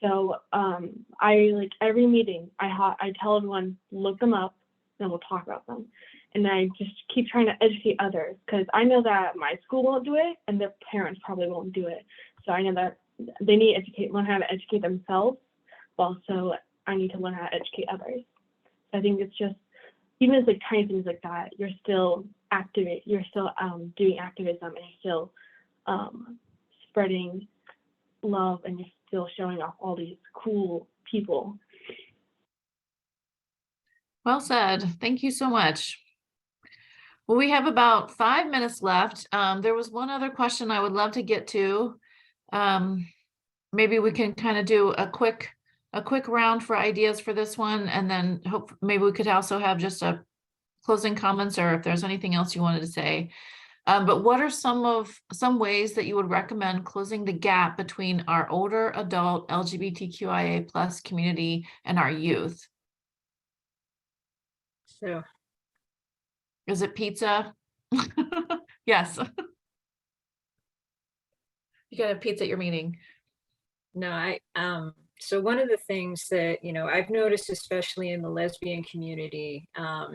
Speaker 4: So I, like, every meeting I tell everyone, look them up, and we'll talk about them. And I just keep trying to educate others, because I know that my school won't do it and their parents probably won't do it. So I know that they need to learn how to educate themselves, but also I need to learn how to educate others. So I think it's just, even if it's like tiny things like that, you're still doing activism, and you're still spreading love, and you're still showing off all these cool people.
Speaker 1: Well said. Thank you so much. Well, we have about 5 minutes left. There was one other question I would love to get to. Maybe we can kind of do a quick round for ideas for this one, and then maybe we could also have just a closing comments, or if there's anything else you wanted to say. But what are some ways that you would recommend closing the gap between our older adult LGBTQIA plus community and our youth?
Speaker 2: So
Speaker 1: Is it pizza? Yes. You gotta have pizza at your meeting.
Speaker 2: no, so one of the things that, I've noticed, especially in the lesbian community,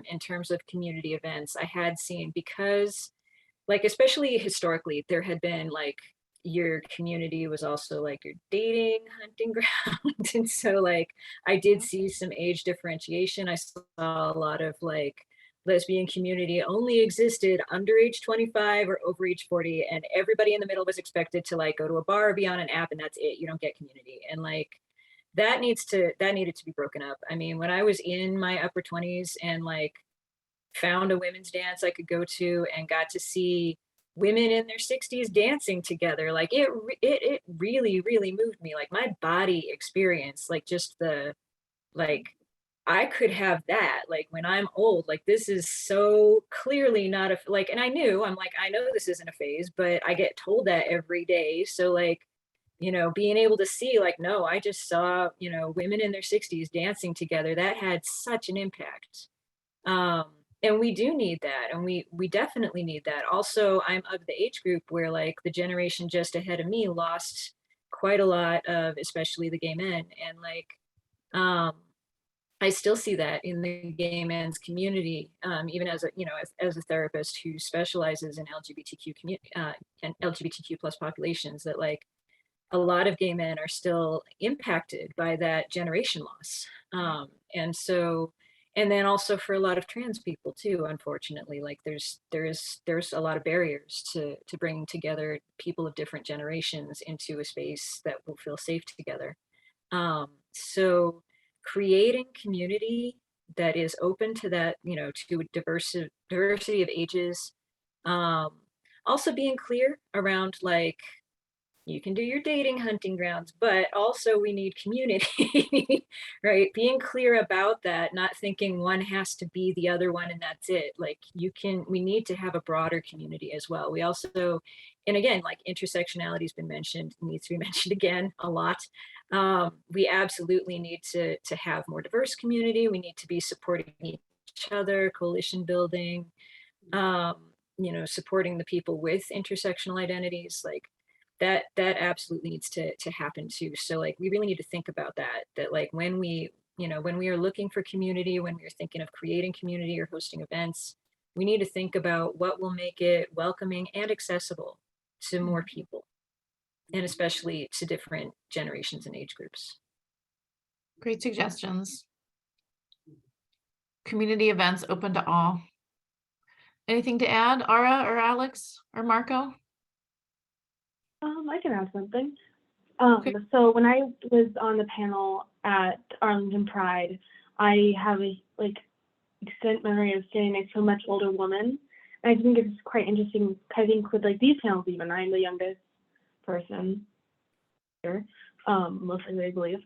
Speaker 2: in terms of community events, I had seen, because, like, especially historically, there had been, like, your community was also like your dating hunting ground. And so, like, I did see some age differentiation. I saw a lot of, like, lesbian community only existed under age 25 or over age 40, and everybody in the middle was expected to, like, go to a bar or be on an app, and that's it. You don't get community. And, like, that needed to be broken up. I mean, when I was in my upper 20s and, like, found a women's dance I could go to and got to see women in their 60s dancing together, like, it really, really moved me. Like, my body experience, like, just like, I could have that, like, when I'm old. Like, this is so clearly not like, and I'm like, I know this isn't a phase, but I get told that every day. So, like, being able to see, like, no, I just saw, women in their 60s dancing together, that had such an impact. And we do need that, and we definitely need that. Also, I'm of the age group where, like, the generation just ahead of me lost quite a lot of, especially the gay men. And, like, I still see that in the gay men's community, even as a therapist who specializes in LGBTQ community and LGBTQ plus populations, that, like, a lot of gay men are still impacted by that generation loss. And so, and then also for a lot of trans people too, unfortunately, like, there's a lot of barriers to bringing together people of different generations into a space that will feel safe together. So creating community that is open to that, to diversity of ages. Also being clear around, like, you can do your dating hunting grounds, but also we need community, right? Being clear about that, not thinking one has to be the other one and that's it. Like, we need to have a broader community as well. We also, and again, like, intersectionality has been mentioned, needs to be mentioned again a lot. We absolutely need to have more diverse community. We need to be supporting each other, coalition building, supporting the people with intersectional identities, like, that absolutely needs to happen too. So, like, we really need to think about that, like, when we are looking for community, when we're thinking of creating community or hosting events, we need to think about what will make it welcoming and accessible to more people, and especially to different generations and age groups.
Speaker 1: Great suggestions. Community events open to all. Anything to add, Ara or Alex or Marco?
Speaker 4: I can add something.
Speaker 1: Okay.
Speaker 4: So when I was on the panel at Arlington Pride, I have a extent memory of standing next to a much older woman. And I think it's quite interesting. I think with these panels, even I'm the youngest person here, most likely I believe.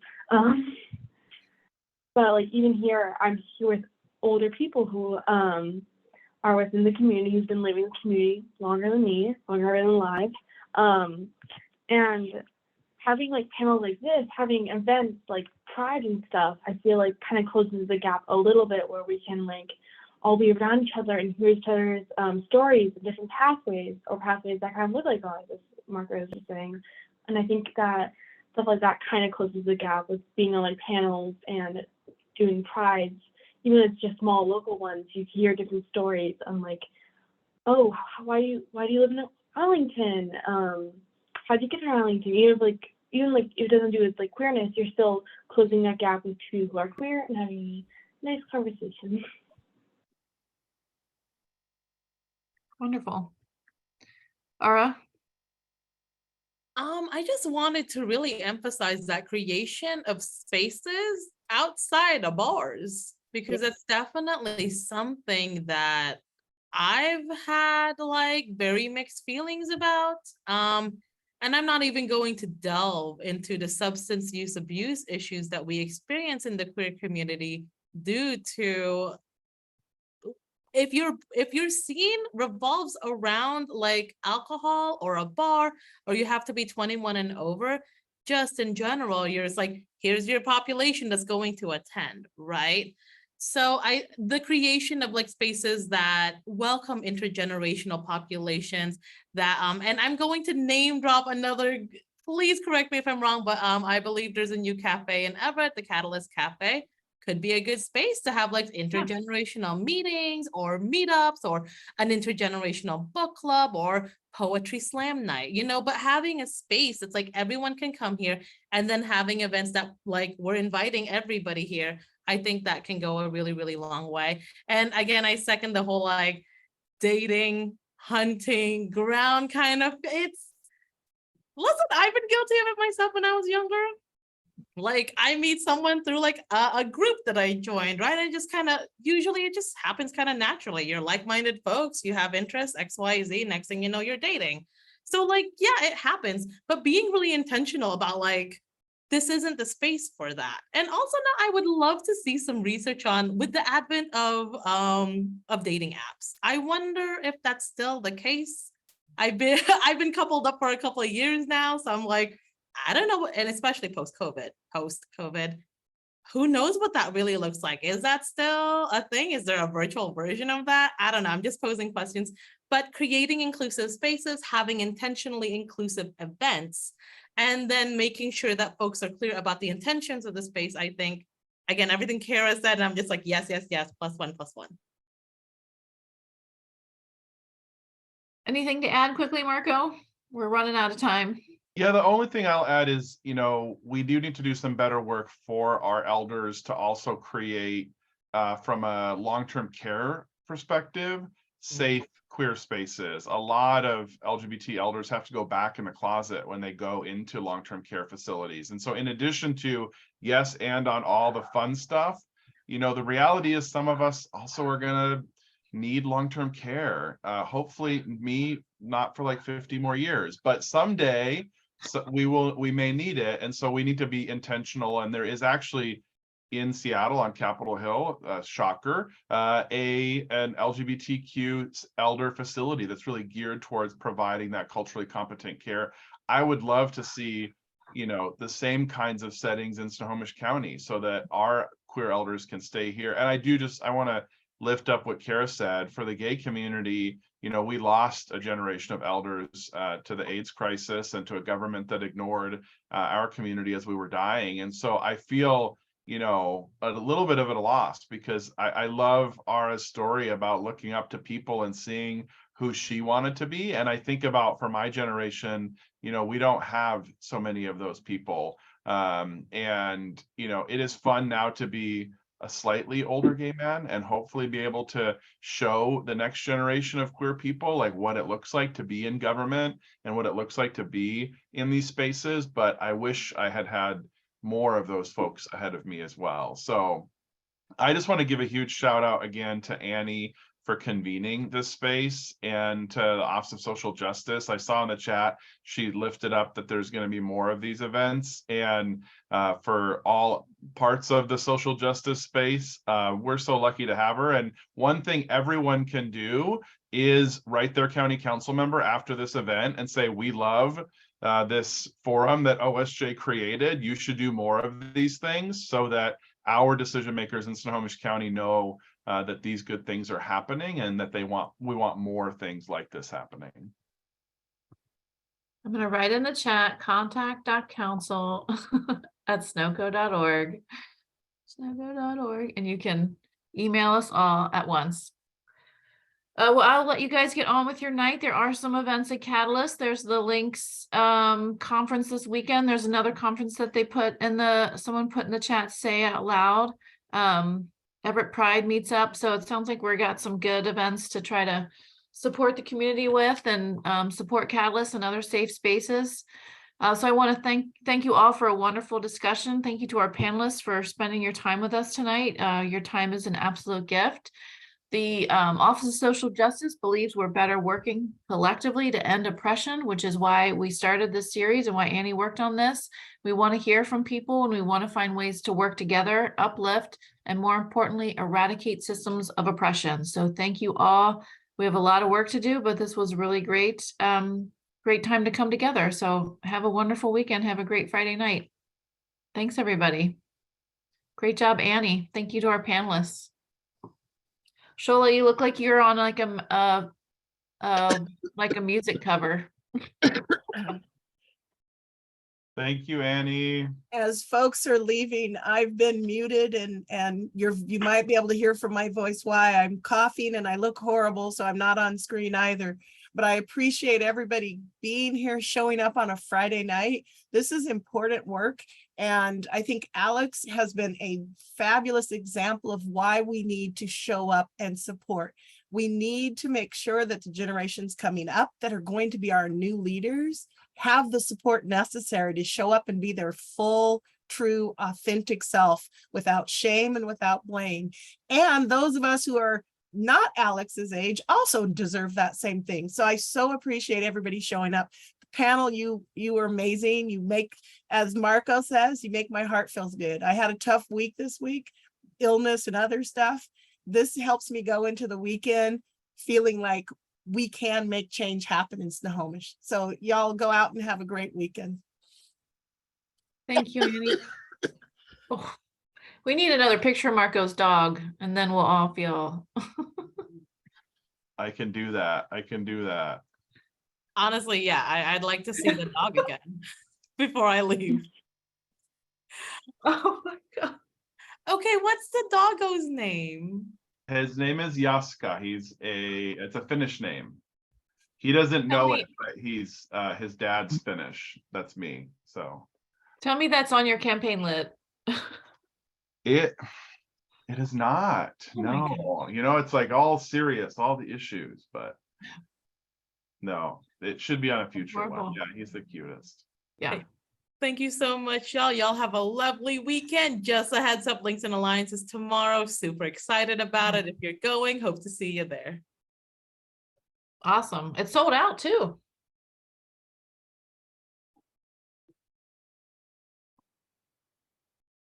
Speaker 4: But even here, I'm here with older people who are within the community, who's been living in the community longer than me, longer than alive. And having panels like this, having events like Pride and stuff, I feel kind of closes the gap a little bit, where we can all be around each other and hear each other's stories and different pathways, or pathways that kind of look like ours, as Marco was just saying. And I think that stuff like that kind of closes the gap with being on panels and doing prides, even if it's just small local ones. You hear different stories. I'm oh, why do you live in Arlington? How'd you get to Arlington? Even if it doesn't do with queerness, you're still closing that gap with two who are queer and having a nice conversation.
Speaker 1: Wonderful. Ara?
Speaker 3: I just wanted to really emphasize that creation of spaces outside of bars, because it's definitely something that I've had very mixed feelings about. And I'm not even going to delve into the substance use abuse issues that we experience in the queer community due to if your scene revolves around alcohol or a bar, or you have to be 21 and over, just in general, you're just here's your population that's going to attend, right? So the creation of spaces that welcome intergenerational populations, that and I'm going to name drop another, please correct me if I'm wrong, but I believe there's a new cafe in Everett, the Catalyst Cafe. Could be a good space to have intergenerational meetings or meetups, or an intergenerational book club or poetry slam night, but having a space that's everyone can come here, and then having events that we're inviting everybody here. I think that can go a really, really long way. And again, I second the whole dating, hunting ground kind of, listen, I've been guilty of it myself when I was younger. I meet someone through a group that I joined, right? And just usually it just happens kind of naturally. You're like-minded folks, you have interests, X, Y, Z, next thing you know, you're dating. So yeah, it happens, but being really intentional about this isn't the space for that. And also now I would love to see some research on, with the advent of dating apps. I wonder if that's still the case. I've been coupled up for a couple of years now, so I'm I don't know, and especially post-COVID, who knows what that really looks like? Is that still a thing? Is there a virtual version of that? I don't know. I'm just posing questions. But creating inclusive spaces, having intentionally inclusive events, and then making sure that folks are clear about the intentions of the space. I think, again, everything Kara said, and I'm just yes, yes, yes, +1, +1.
Speaker 1: Anything to add quickly, Marco? We're running out of time.
Speaker 5: Yeah, the only thing I'll add is, we do need to do some better work for our elders to also create, from a long-term care perspective, safe queer spaces. A lot of LGBT elders have to go back in the closet when they go into long-term care facilities. And so in addition to yes, and on all the fun stuff, the reality is some of us also are gonna need long-term care. Hopefully me, not for 50 more years, but someday, so we may need it. And so we need to be intentional. And there is actually in Seattle on Capitol Hill, shocker, an LGBTQ elder facility that's really geared towards providing that culturally competent care. I would love to see, the same kinds of settings in Snohomish County so that our queer elders can stay here. And I want to lift up what Kara said. For the gay community, we lost a generation of elders to the AIDS crisis and to a government that ignored our community as we were dying. And so I feel, a little bit of it a loss, because I love Ara's story about looking up to people and seeing who she wanted to be. And I think about, for my generation, we don't have so many of those people. And it is fun now to be a slightly older gay man and hopefully be able to show the next generation of queer people like what it looks like to be in government and what it looks like to be in these spaces. But I wish I had had more of those folks ahead of me as well. So I just want to give a huge shout out again to Annie for convening this space, and to the Office of Social Justice. I saw in the chat she lifted up that there's going to be more of these events, and for all parts of the social justice space, we're so lucky to have her. And one thing everyone can do is write their county council member after this event and say, we love this forum that OSJ created. You should do more of these things, so that our decision makers in Snohomish County know that these good things are happening, and that we want more things like this happening.
Speaker 1: I'm going to write in the chat, contact.council@snoco.org, snoco.org, and you can email us all at once. Well, I'll let you guys get on with your night. There are some events at Catalyst. There's the Links conference this weekend. There's another conference that they someone put in the chat, Say Out Loud. Everett Pride meets up. So it sounds like we got some good events to try to support the community with, and support Catalyst and other safe spaces. So I want to thank you all for a wonderful discussion. Thank you to our panelists for spending your time with us tonight. Your time is an absolute gift. The Office of Social Justice believes we're better working collectively to end oppression, which is why we started this series and why Annie worked on this. We want to hear from people, and we want to find ways to work together, uplift, and more importantly, eradicate systems of oppression. So thank you all. We have a lot of work to do, but this was really great. Great time to come together. So have a wonderful weekend. Have a great Friday night. Thanks, everybody. Great job, Annie. Thank you to our panelists. Shola, you look like you're on like a music cover.
Speaker 5: Thank you, Annie.
Speaker 6: As folks are leaving, I've been muted, and you might be able to hear from my voice why. I'm coughing and I look horrible, so I'm not on screen either. But I appreciate everybody being here, showing up on a Friday night. This is important work. And I think Alex has been a fabulous example of why we need to show up and support. We need to make sure that the generations coming up that are going to be our new leaders have the support necessary to show up and be their full, true, authentic self without shame and without blame. And those of us who are not Alex's age also deserve that same thing. So I so appreciate everybody showing up. The panel, you are amazing. You make, as Marco says, you make my heart feels good. I had a tough week this week, illness and other stuff. This helps me go into the weekend feeling like we can make change happen in Snohomish. So y'all go out and have a great weekend.
Speaker 1: Thank you, Annie. Oh, we need another picture of Marco's dog, and then we'll all feel.
Speaker 5: I can do that. I can do that.
Speaker 3: Honestly, yeah, I'd like to see the dog again before I leave.
Speaker 1: Oh my God.
Speaker 3: Okay, what's the doggo's name?
Speaker 5: His name is Jaska. It's a Finnish name. He doesn't know it, but he's his dad's Finnish. That's me. So
Speaker 1: Tell me that's on your campaign lit.
Speaker 5: it is not.
Speaker 1: Oh my
Speaker 5: No, it's like all serious, all the issues, but no, it should be on a future one.
Speaker 1: Adorable.
Speaker 5: Yeah, he's the cutest.
Speaker 1: Yeah.
Speaker 3: Thank you so much, y'all. Y'all have a lovely weekend. Just a heads up, Links and Alliances tomorrow. Super excited about it. If you're going, hope to see you there.
Speaker 1: Awesome. It's sold out too.